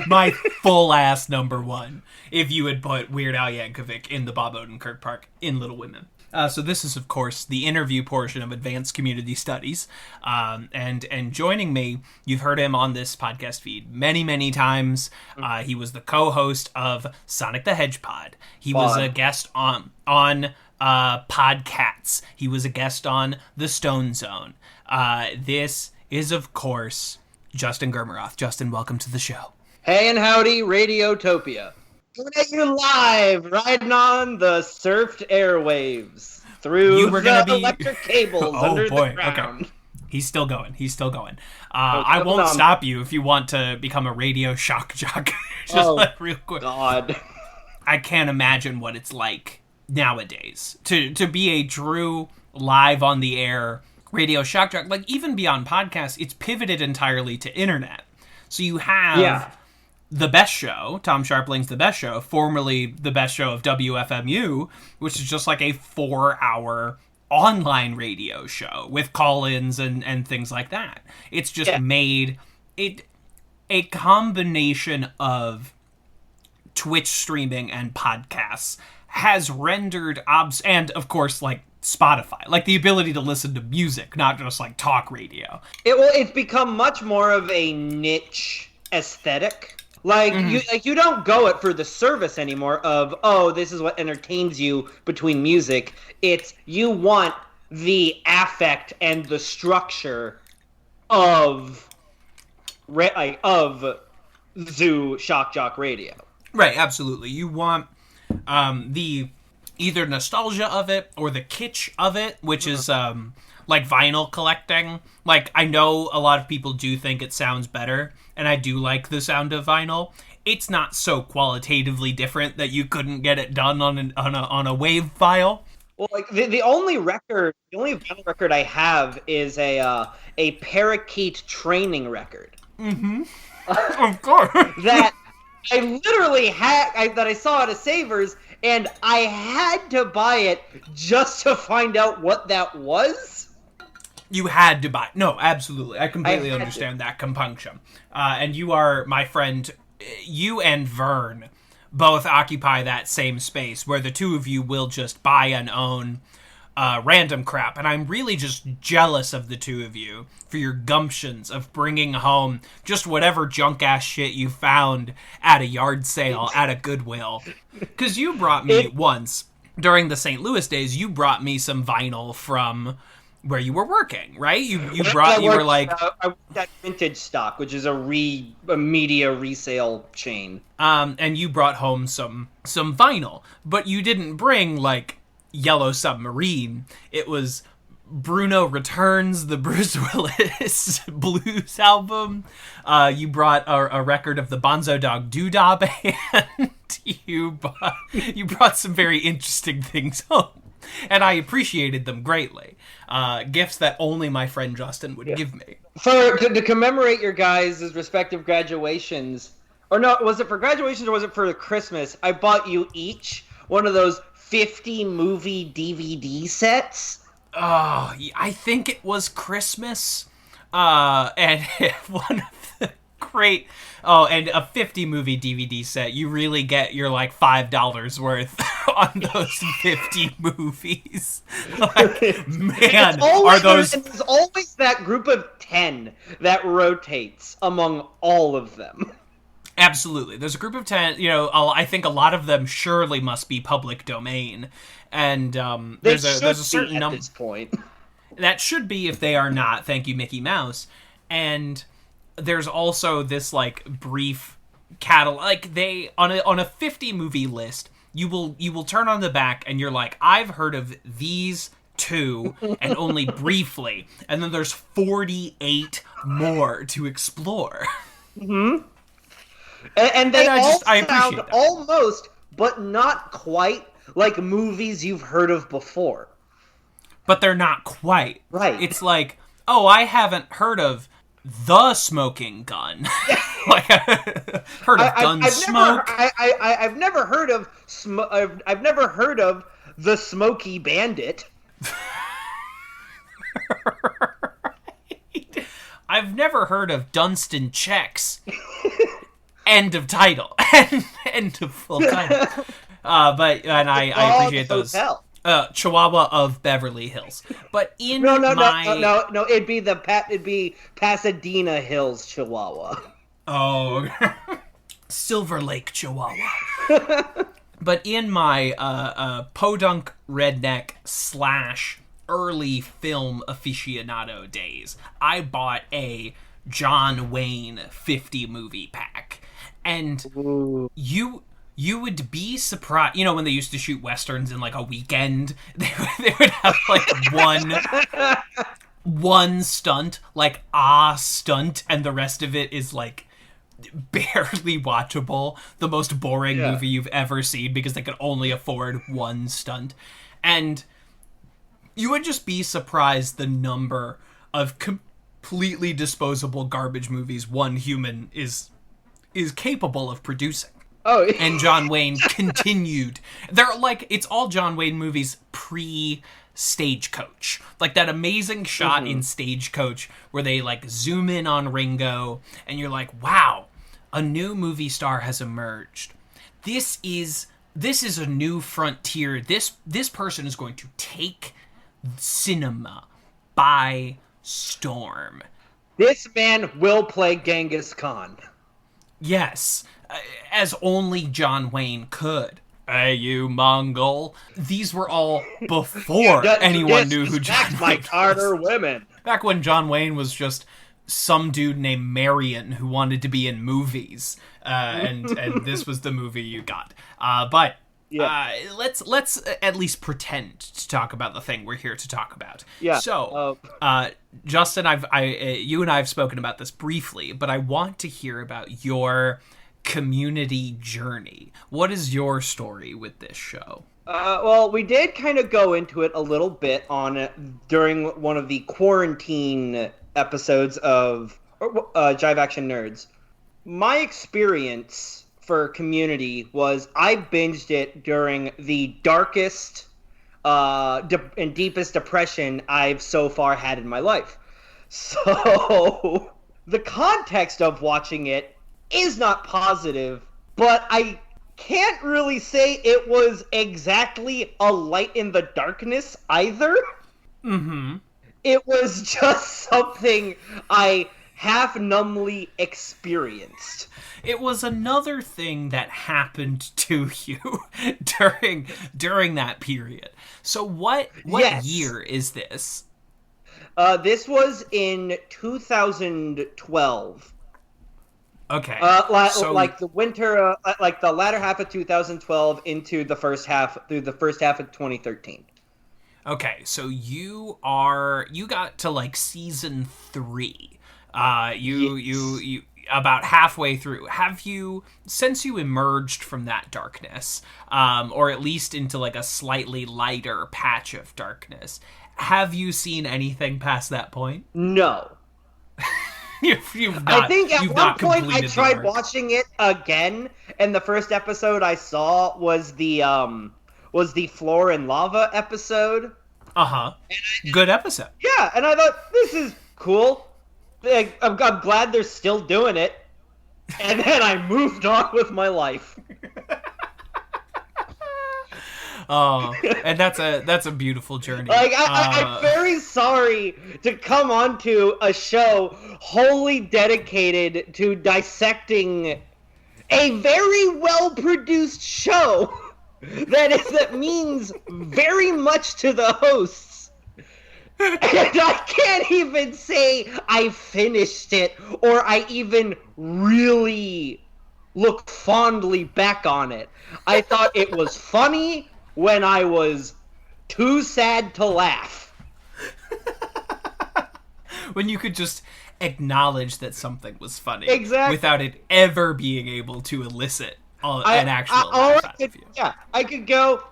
my full-ass number 1, if you had put Weird Al Yankovic in the Bob Odenkirk Park in Little Women. So this is, of course, the interview portion of Advanced Community Studies. And joining me, you've heard him on this podcast feed many, many times. He was the co-host of Sonic the Hedgehog. He was a guest on Podcats. He was a guest on The Stone Zone. This is, of course, Justin Germeroth. Justin, welcome to the show. Hey and howdy, Radiotopia. Coming at you live, riding on the surfed airwaves through electric cables under the ground. Okay. He's still going. I won't stop you if you want to become a radio shock jock. Real quick. God. I can't imagine what it's like nowadays to be a true live on the air radio shock jock. Like, even beyond podcasts, it's pivoted entirely to internet. So you have The Best Show, Tom Sharpling's The Best Show, formerly The Best Show of WFMU, which is just like a 4-hour online radio show with call-ins and things like that. It's just made it a combination of Twitch streaming and podcasts has rendered and of course, like, Spotify, like the ability to listen to music, not just like talk radio. It's become much more of a niche aesthetic. Like, you don't go it for the service anymore of, oh, this is what entertains you between music. It's you want the affect and the structure of Zoo Shock Jock Radio. Right, absolutely. You want the either nostalgia of it or the kitsch of it, which is like vinyl collecting. Like, I know a lot of people do think it sounds better, and I do like the sound of vinyl. It's not so qualitatively different that you couldn't get it done on a WAV file. Well, like the only vinyl record I have is a parakeet training record. Mm-hmm. Of course. That I literally had that I saw at a Savers. And I had to buy it just to find out what that was. You had to buy it. No, absolutely. I completely understand that compunction. And you are, my friend, you and Vern both occupy that same space where the two of you will just buy and own random crap. And I'm really just jealous of the two of you for your gumptions of bringing home just whatever junk-ass shit you found at a yard sale, at a Goodwill. Because you brought me once, during the St. Louis days, you brought me some vinyl from where you were working, right? You were like... I worked at Vintage Stock, which is a media resale chain. And you brought home some vinyl, but you didn't bring, like, Yellow Submarine. It was Bruno Returns, the Bruce Willis blues album. You brought a record of the Bonzo Dog Doodah Band. You brought some very interesting things home, and I appreciated them greatly. Gifts that only my friend Justin would give me. To commemorate your guys' respective graduations, or no, was it for graduations or was it for Christmas? I bought you each one of those 50 movie DVD sets. Oh, I think it was Christmas. And Great. Oh, and a 50 movie DVD set. You really get your like $5 worth on those 50 movies. Like, man, are those? And there's always that group of 10 that rotates among all of them. Absolutely. There's a group of 10, I think a lot of them surely must be public domain. And there's a certain number at this point. That should be if they are not. Thank you, Mickey Mouse. And there's also this like brief catalog. Like they on a 50 movie list, you will turn on the back and you're like, I've heard of these two and only briefly. And then there's 48 more to explore. Mm-hmm. And they I all appreciate sound that. almost, but not quite, like movies you've heard of before. But they're not quite. Right. It's like, oh, I haven't heard of The Smoking Gun. Like, heard of Gunsmoke. I've never heard of I've never heard of The Smoky Bandit. I've never heard of Dunstan Checks. End of title. End of full title. But I appreciate those. Chihuahua of Beverly Hills. But in no, it'd be Pasadena Hills, Chihuahua. Oh, Silver Lake, Chihuahua. But in my podunk redneck / early film aficionado days, I bought a John Wayne 50 movie pack. And you would be surprised, when they used to shoot westerns in like a weekend, they would have like one stunt, like a stunt, and the rest of it is like barely watchable, the most boring movie you've ever seen because they could only afford one stunt. And you would just be surprised the number of completely disposable garbage movies one human is capable of producing. Oh, and John Wayne continued. They're like, it's all John Wayne movies pre-Stagecoach. Like that amazing shot in Stagecoach where they like zoom in on Ringo and you're like, wow, a new movie star has emerged. This is a new frontier. This person is going to take cinema by storm. This man will play Genghis Khan. Yes, as only John Wayne could. Hey, you Mongol. These were all before anyone knew who John Wayne was. Carter women. Back when John Wayne was just some dude named Marion who wanted to be in movies. And this was the movie you got. But let's at least pretend to talk about the thing we're here to talk about. Yeah. So, Justin, you and I have spoken about this briefly, but I want to hear about your community journey. What is your story with this show? Well, we did kind of go into it a little bit during one of the quarantine episodes of Jive Action Nerds. My experience for Community was I binged it during the darkest and deepest depression I've so far had in my life. So the context of watching it is not positive, but I can't really say it was exactly a light in the darkness either. Mm-hmm. It was just something I half numbly experienced. It was another thing that happened to you during that period. So what year is this? This was in 2012. Okay. Like the winter, like the latter half of 2012 into the first half of 2013. Okay, so you got to like season 3. You about halfway through. Have you, since you emerged from that darkness, or at least into like a slightly lighter patch of darkness, have you seen anything past that point? No. You've not, I think at one point I tried watching it again, and the first episode I saw was the Floor and Lava episode. Uh-huh. Good episode. Yeah, and I thought, this is cool. I'm glad they're still doing it. And then I moved on with my life. Oh, and that's a beautiful journey. Like, I'm very sorry to come onto a show wholly dedicated to dissecting a very well-produced show that means very much to the hosts. And I can't even say I finished it, or I even really look fondly back on it. I thought it was funny when I was too sad to laugh. When you could just acknowledge that something was funny. Exactly. Without it ever being able to elicit an actual laugh out of you. Yeah, I could go,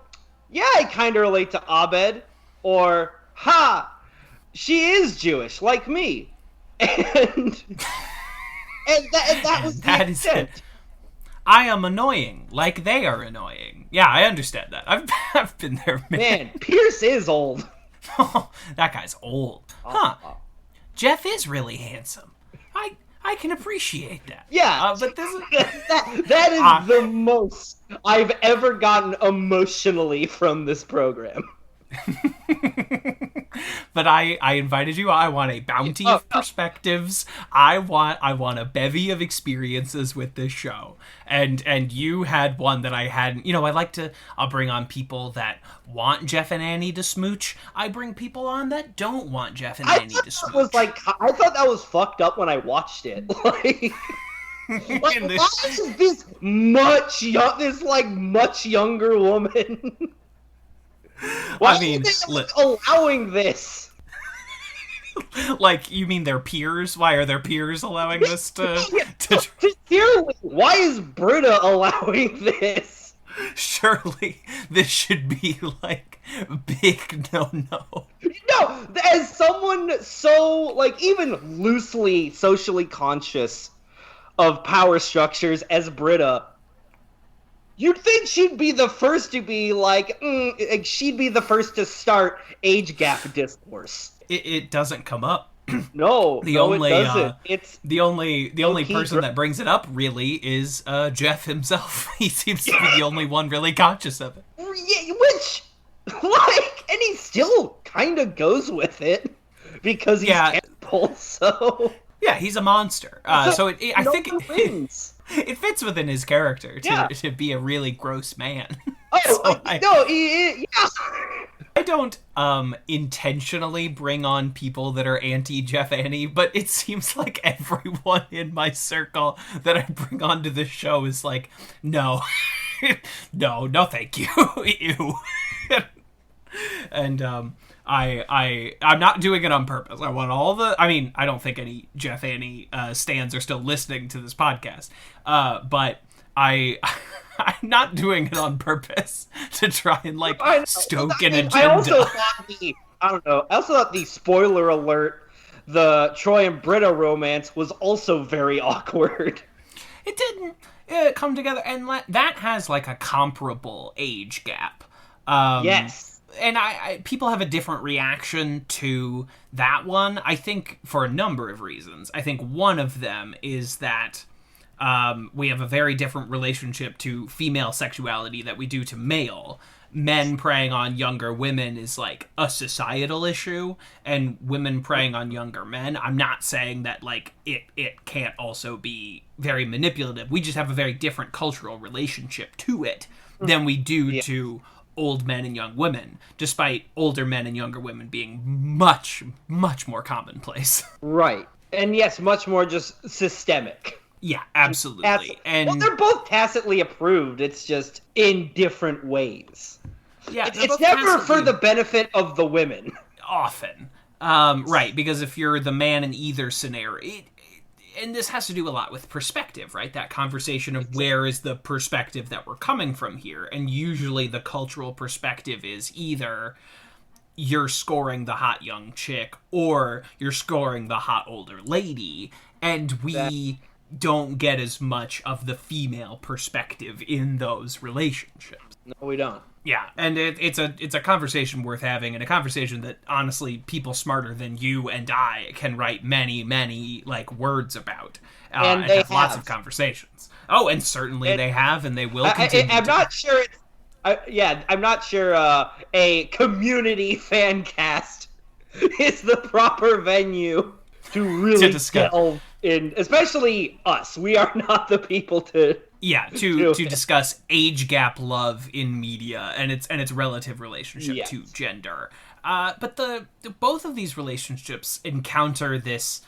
yeah, I kind of relate to Abed, or, ha, she is Jewish, like me. And that was the extent. It. I am annoying, like they are annoying. Yeah, I understand that. I've been there, man. Pierce is old. That guy's old. Huh. Jeff is really handsome. I can appreciate that. Yeah. But this is... that is the most I've ever gotten emotionally from this program. But I invited you. I want a bounty of perspectives. I want a bevy of experiences with this show. And you had one that I hadn't. You know, I'll bring on people that want Jeff and Annie to smooch. I bring people on that don't want Jeff and Annie to smooch. I thought that was fucked up when I watched it. Like why is this much younger woman? Why are they allowing this? Like, you mean their peers? Why are their peers allowing this to... Sincerely, why is Britta allowing this? Surely this should be, like, big no-no. No, as someone so, like, even loosely socially conscious of power structures as Britta, you'd think she'd be the first to be like, she'd be the first to start age gap discourse. It doesn't come up. No, it doesn't. It's the only person that brings it up really is Jeff himself. He seems to be the only one really conscious of it. Yeah, which, like, and he still kind of goes with it because he's Deadpool, so yeah, he's a monster. I think it fits within his character to be a really gross man. Oh, yeah. I don't intentionally bring on people that are anti-Jeff Annie, but it seems like everyone in my circle that I bring onto this show is like, no, no, thank you, ew. And I'm not doing it on purpose. I want I don't think any Jeff Annie stans are still listening to this podcast, but I'm not doing it on purpose to try and stoke an agenda. I also thought the spoiler alert, the Troy and Britta romance was also very awkward. It didn't come together, and that has like a comparable age gap. Yes. And people have a different reaction to that one, I think, for a number of reasons. I think one of them is that we have a very different relationship to female sexuality that we do to male. Men preying on younger women is like a societal issue, and women preying on younger men. I'm not saying that like it can't also be very manipulative. We just have a very different cultural relationship to it than we do to old men and young women, despite older men and younger women being much, much more commonplace. Right. And yes, much more just systemic. Yeah, absolutely. And they're both tacitly approved. It's just in different ways. Yeah, it's never for the benefit of the women. Often. Right, because if you're the man in either scenario... and this has to do a lot with perspective, right? That conversation of where is the perspective that we're coming from here. And usually the cultural perspective is either you're scoring the hot young chick or you're scoring the hot older lady. And we don't get as much of the female perspective in those relationships. No, we don't. Yeah, and it's a conversation worth having, and a conversation that, honestly, people smarter than you and I can write many, like, words about. And they have lots have. of conversations. Oh, and certainly they have, and they will continue I'm to. not sure I'm not sure a community fan cast is the proper venue to really delve in, especially us. We are not the people to... Yeah, to discuss age gap love in media and its relative relationship to gender. But both of these relationships encounter this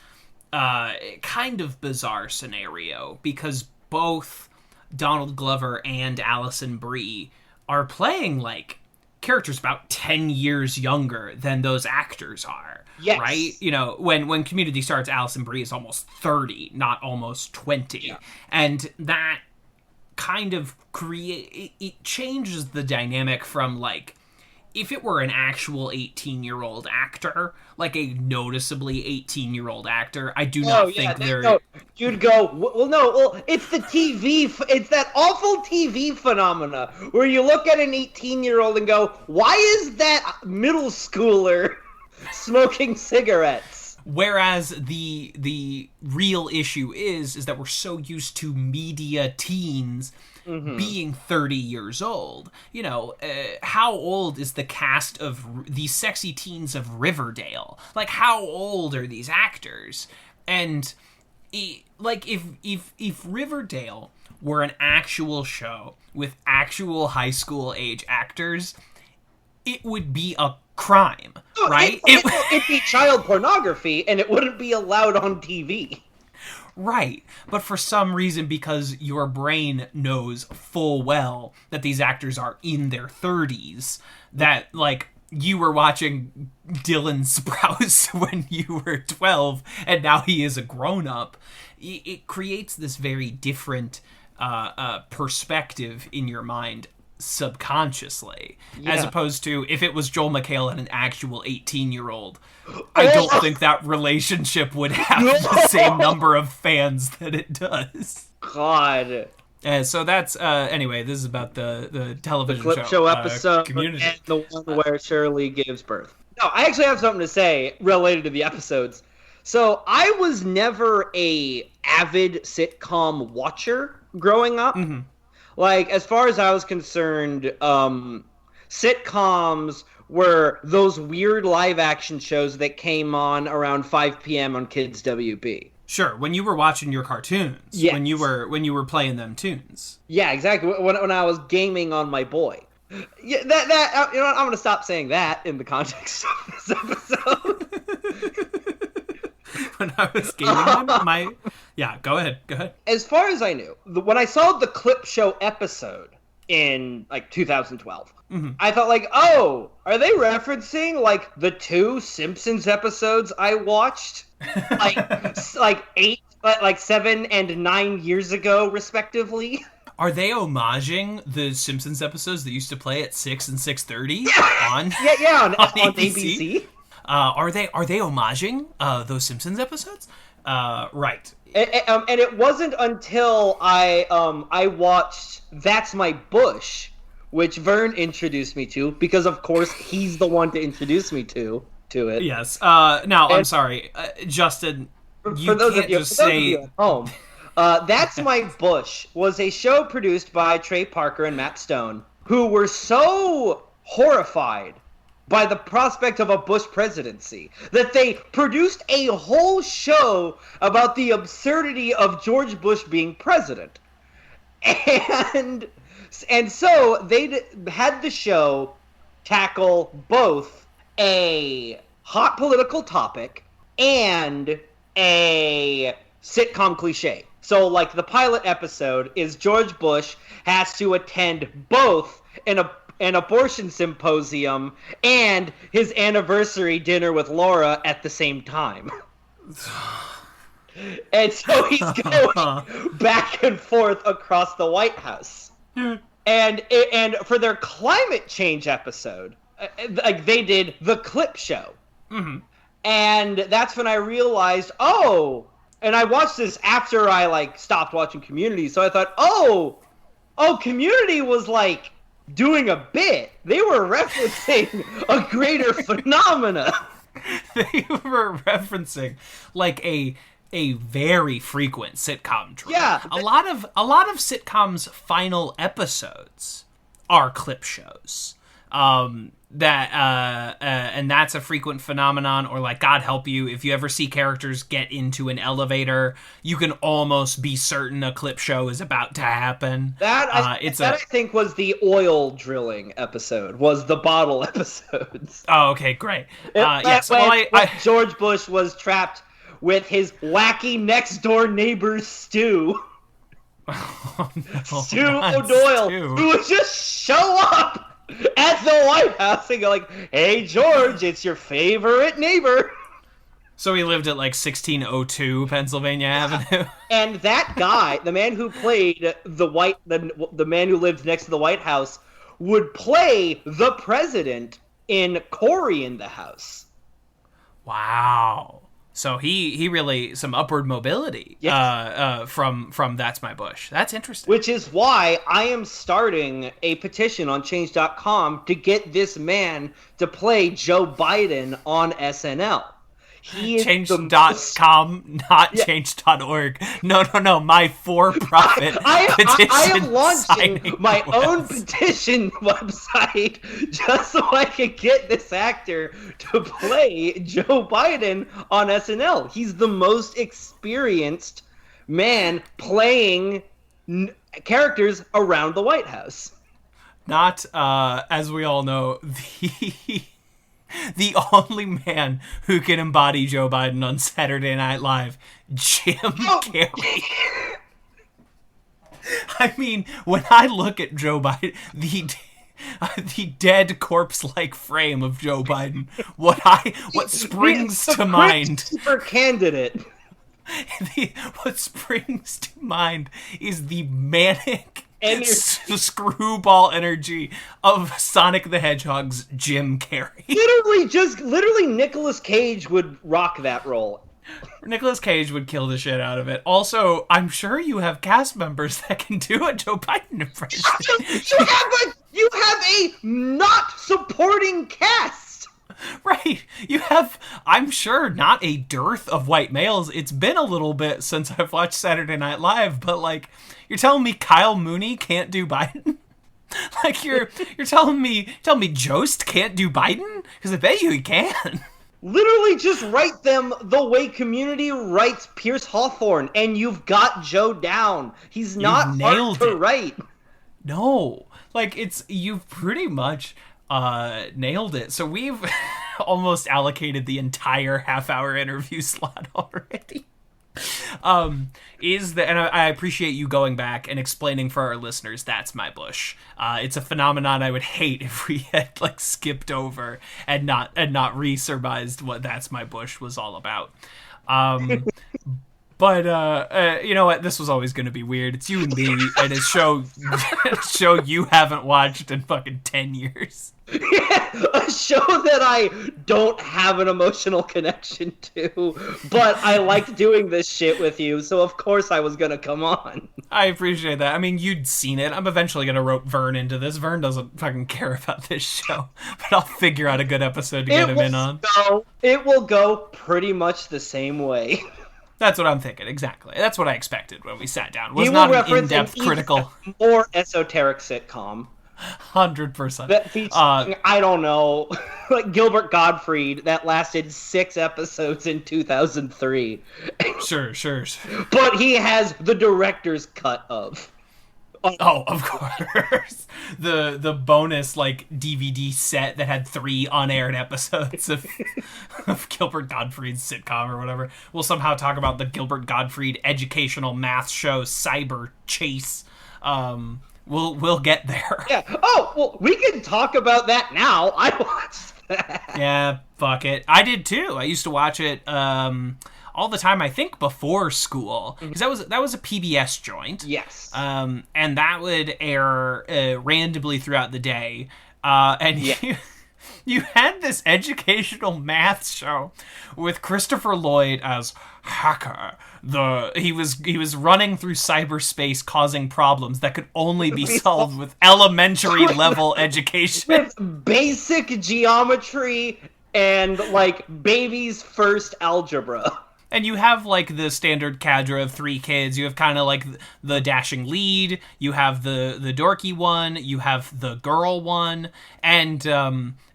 kind of bizarre scenario because both Donald Glover and Alison Brie are playing like characters about 10 years younger than those actors are. Yes. Right? You know, when Community starts, Alison Brie is almost 30, not almost 20. Yeah. And that kind of it changes the dynamic from, like, if it were an actual 18-year-old actor, like a noticeably 18-year-old actor, I do not think they're... You'd go, it's the TV, it's that awful TV phenomena where you look at an 18-year-old and go, why is that middle schooler smoking cigarettes? Whereas the real issue is that we're so used to media teens being 30 years old. You know, how old is the cast of these sexy teens of Riverdale? Like, how old are these actors? And like, if Riverdale were an actual show with actual high school age actors, it would be a crime, right? It'd be child pornography, and it wouldn't be allowed on TV. Right, but for some reason, because your brain knows full well that these actors are in their 30s, that, like, you were watching Dylan Sprouse when you were 12, and now he is a grown-up, it creates this very different perspective in your mind subconsciously, as opposed to if it was Joel McHale and an actual 18-year-old. I don't think that relationship would have the same number of fans that it does. God. So that's anyway. This is about the television clip show episode, Community, and the one where Shirley gives birth. No, I actually have something to say related to the episodes. So I was never a avid sitcom watcher growing up. Mm-hmm. Like, as far as I was concerned, sitcoms were those weird live-action shows that came on around 5 p.m. on Kids WB. Sure, when you were watching your cartoons, yes. when you were playing them tunes. Yeah, exactly. When I was gaming on my boy. Yeah, that you know what? I'm gonna stop saying that in the context of this episode. When I was gaming on my... Yeah, go ahead. As far as I knew, when I saw the clip show episode in, like, 2012, I thought, like, oh, are they referencing, like, the 2 Simpsons episodes I watched, like 7 and 9 years ago, respectively? Are they homaging the Simpsons episodes that used to play at 6 and 6:30 on on ABC? Are they homaging those Simpsons episodes? Right. And it wasn't until I watched That's My Bush, which Vern introduced me to, because of course he's the one to introduce me to it. Yes. Now, I'm sorry, Justin. You can't just say. At home, That's My Bush was a show produced by Trey Parker and Matt Stone, who were so horrified by the prospect of a Bush presidency that they produced a whole show about the absurdity of George Bush being president. And so they had the show tackle both a hot political topic and a sitcom cliche. So, like, the pilot episode is George Bush has to attend both an abortion symposium and his anniversary dinner with Laura at the same time. And so he's going back and forth across the White House. And for their climate change episode, like, they did the clip show. Mm-hmm. And that's when I realized, oh, And I watched this after I like stopped watching Community, so I thought, oh, Community was like doing a bit. They were referencing a greater phenomena. They were referencing like a very frequent sitcom trope. Yeah, a lot of sitcoms' final episodes are clip shows. And that's a frequent phenomenon. Or like, God help you, if you ever see characters get into an elevator, you can almost be certain a clip show is about to happen. I think was the oil drilling episode, was the bottle episodes. Oh, okay, great. Yes, when George Bush was trapped with his wacky next door neighbor Stu. Oh, no, Stu O'Doyle, who would just show up at the White House and go like, "Hey George, it's your favorite neighbor." So he lived at like 1602 Pennsylvania Avenue. And that guy, the man who played the man who lived next to the White House, would play the president in Cory in the House. Wow. So he really some upward mobility from That's My Bush. That's interesting. Which is why I am starting a petition on change.com to get this man to play Joe Biden on SNL. Change.com, not change.org. No, my for-profit petition. I am launching my own petition website just so I can get this actor to play Joe Biden on SNL. He's the most experienced man playing characters around the White House. Not, as we all know, the only man who can embody Joe Biden on Saturday Night Live, Jim Carrey. I mean, when I look at Joe Biden, the dead corpse-like frame of Joe Biden, what springs to mind? Super candidate. What springs to mind is the manic screwball energy of Sonic the Hedgehog's Jim Carrey. Literally Nicolas Cage would rock that role. Nicolas Cage would kill the shit out of it. Also, I'm sure you have cast members that can do a Joe Biden impression. You have a not supporting cast. Right. You have, I'm sure, not a dearth of white males. It's been a little bit since I've watched Saturday Night Live, but like, you're telling me Kyle Mooney can't do Biden? Like, you're telling me Jost can't do Biden? Because I bet you he can. Literally just write them the way Community writes Pierce Hawthorne, and you've got Joe down. He's not hard to write. No. Like, you've pretty much nailed it. So we've almost allocated the entire half-hour interview slot already. And I appreciate you going back and explaining for our listeners That's My Bush. It's a phenomenon I would hate if we had like skipped over and not re-surmised what That's My Bush was all about. But you know what? This was always going to be weird. It's you and me, and a show you haven't watched in fucking 10 years. Yeah, a show that I don't have an emotional connection to, but I liked doing this shit with you, so of course I was going to come on. I appreciate that. I mean, you'd seen it. I'm eventually going to rope Vern into this. Vern doesn't fucking care about this show, but I'll figure out a good episode to get him in on. It will go pretty much the same way. That's what I'm thinking, exactly. That's what I expected when we sat down. It was not an in-depth critical... more esoteric sitcom. 100%. That featuring, I don't know, like Gilbert Gottfried, that lasted 6 episodes in 2003. Sure. But he has the director's cut of. Oh, of course. The bonus like DVD set that had 3 unaired episodes of Gilbert Gottfried's sitcom or whatever. We'll somehow talk about the Gilbert Gottfried educational math show Cyber Chase. We'll get there. Yeah. Oh, well, we can talk about that now. I watched that. Yeah, fuck it. I did too. I used to watch it all the time, I think, before school. Because that was a PBS joint. Yes. And that would air randomly throughout the day. You had this educational math show with Christopher Lloyd as hacker. He was running through cyberspace causing problems that could only be solved with elementary level education. With basic geometry and, like, baby's first algebra. And you have, like, the standard cadre of 3 kids. You have kind of, like, the dashing lead. You have the dorky one. You have the girl one. And,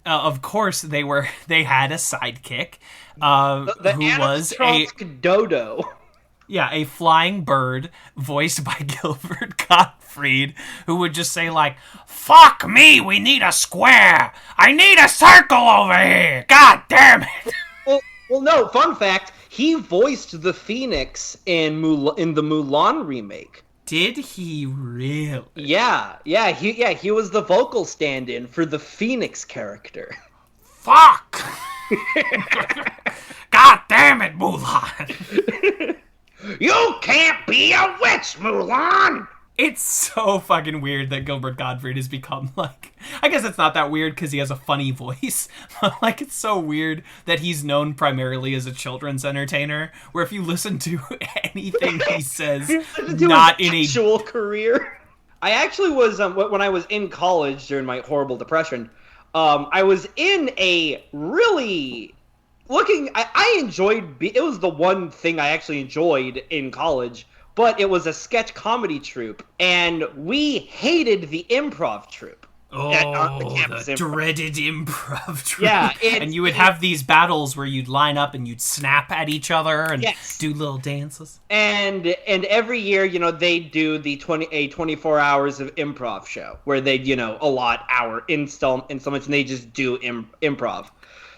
of course, they had a sidekick, who was a dodo. Yeah, a flying bird voiced by Gilbert Gottfried, who would just say, like, "Fuck me, we need a square. I need a circle over here. God damn it." Well, no, fun fact, he voiced the Phoenix in the Mulan remake. Did he really? Yeah, he was the vocal stand-in for the Phoenix character. Fuck! God damn it, Mulan! You can't be a witch, Mulan! It's so fucking weird that Gilbert Gottfried has become, like... I guess it's not that weird because he has a funny voice. But, like, it's so weird that he's known primarily as a children's entertainer, where if you listen to anything he says, not in a... actual career. I actually was, when I was in college during my horrible depression, I was in a really... I enjoyed... It was the one thing I actually enjoyed in college, but it was a sketch comedy troupe, and we hated the improv troupe. Oh, the dreaded improv troupe. Yeah. And you would have these battles where you'd line up and you'd snap at each other and do little dances. And every year, they do the 24 hours of improv show, where they, allot hour installments, and they just do improv.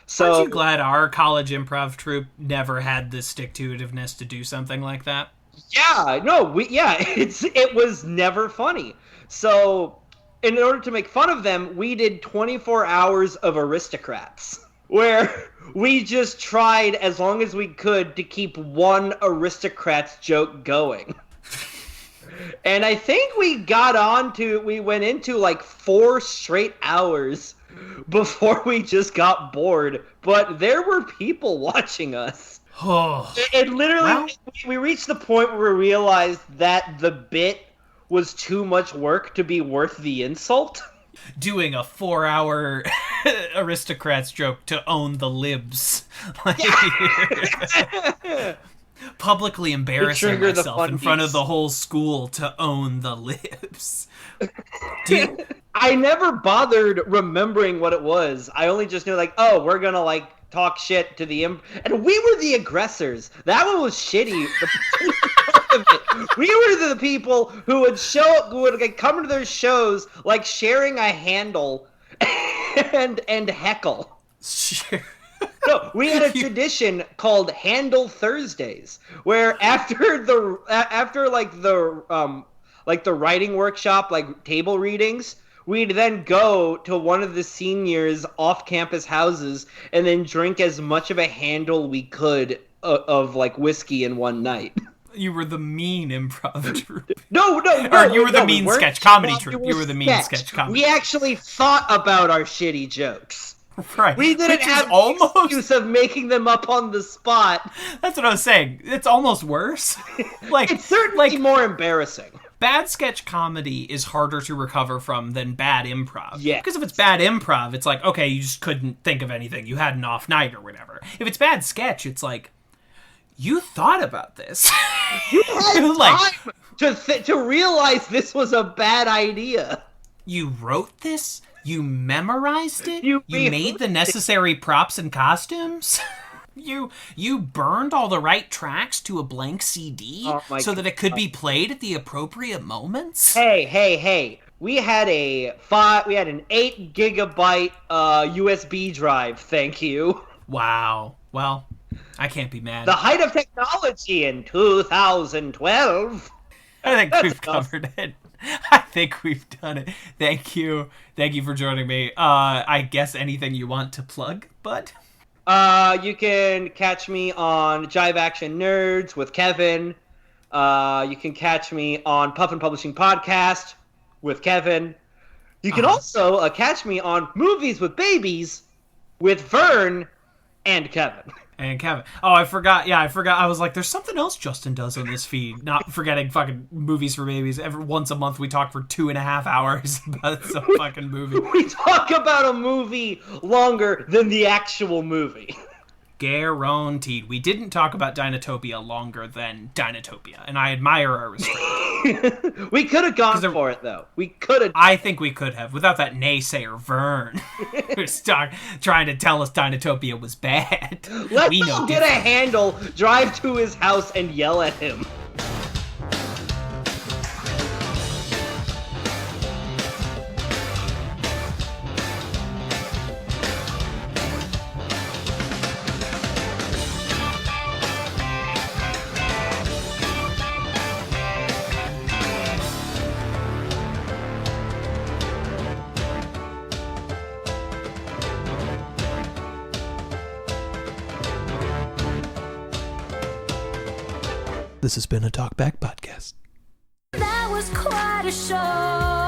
So, aren't you glad our college improv troupe never had the stick-to-itiveness to do something like that? Yeah, no, it was never funny. So, in order to make fun of them, we did 24 hours of Aristocrats, where we just tried as long as we could to keep one Aristocrats joke going. And I think we went into like 4 straight hours before we just got bored, but there were people watching us. Oh. It literally, we reached the point where we realized that the bit was too much work to be worth the insult. Doing a 4-hour Aristocrats joke to own the libs. Publicly embarrassing myself in front of the whole school to own the libs. I never bothered remembering what it was. I only just knew, like, oh, we're gonna, like, talk shit to the and we were the aggressors. That one was shitty. We were the people who would come to their shows like sharing a handle and heckle. Sure. No, we had a tradition called Handle Thursdays, where after the writing workshop, like table readings, we'd then go to one of the seniors' off-campus houses and then drink as much of a handle we could of like whiskey in one night. You were the mean improv troupe. No. Or you were the mean sketch comedy troupe. You were the mean sketch comedy. We actually thought about our shitty jokes. Right. We didn't have the excuse of making them up on the spot. That's what I was saying. It's almost worse. Like, it's certainly more embarrassing. Bad sketch comedy is harder to recover from than bad improv. Yeah. Because if it's bad improv, it's like, okay, you just couldn't think of anything. You had an off night or whatever. If it's bad sketch, it's like, you thought about this. You had time to realize this was a bad idea. You wrote this? You memorized it? You made the necessary props and costumes? You burned all the right tracks to a blank CD so that it could be played at the appropriate moments? Hey. We had an 8 gigabyte USB drive, thank you. Wow. Well, I can't be mad. The height of technology in 2012. I think we've covered it. I think we've done it. Thank you for joining me. I guess anything you want to plug, bud? You can catch me on Jive Action Nerds with Kevin. You can catch me on Puffin Publishing Podcast with Kevin. You can also catch me on Movies with Babies with Vern and Kevin. And Kevin. Oh, I forgot. Yeah, I forgot. I was like, there's something else Justin does on this feed. Not forgetting fucking Movies for Babies. Every once a month we talk for 2.5 hours about some fucking movie. We talk about a movie longer than the actual movie. Guaranteed. We didn't talk about Dinotopia longer than Dinotopia, and I admire our restraint. We could have gone for it, though. We could have. I think we could have, without that naysayer Vern who's trying to tell us Dinotopia was bad. Let's all get a handle, drive to his house, and yell at him. This has been a Talkback Podcast. That was quite a show.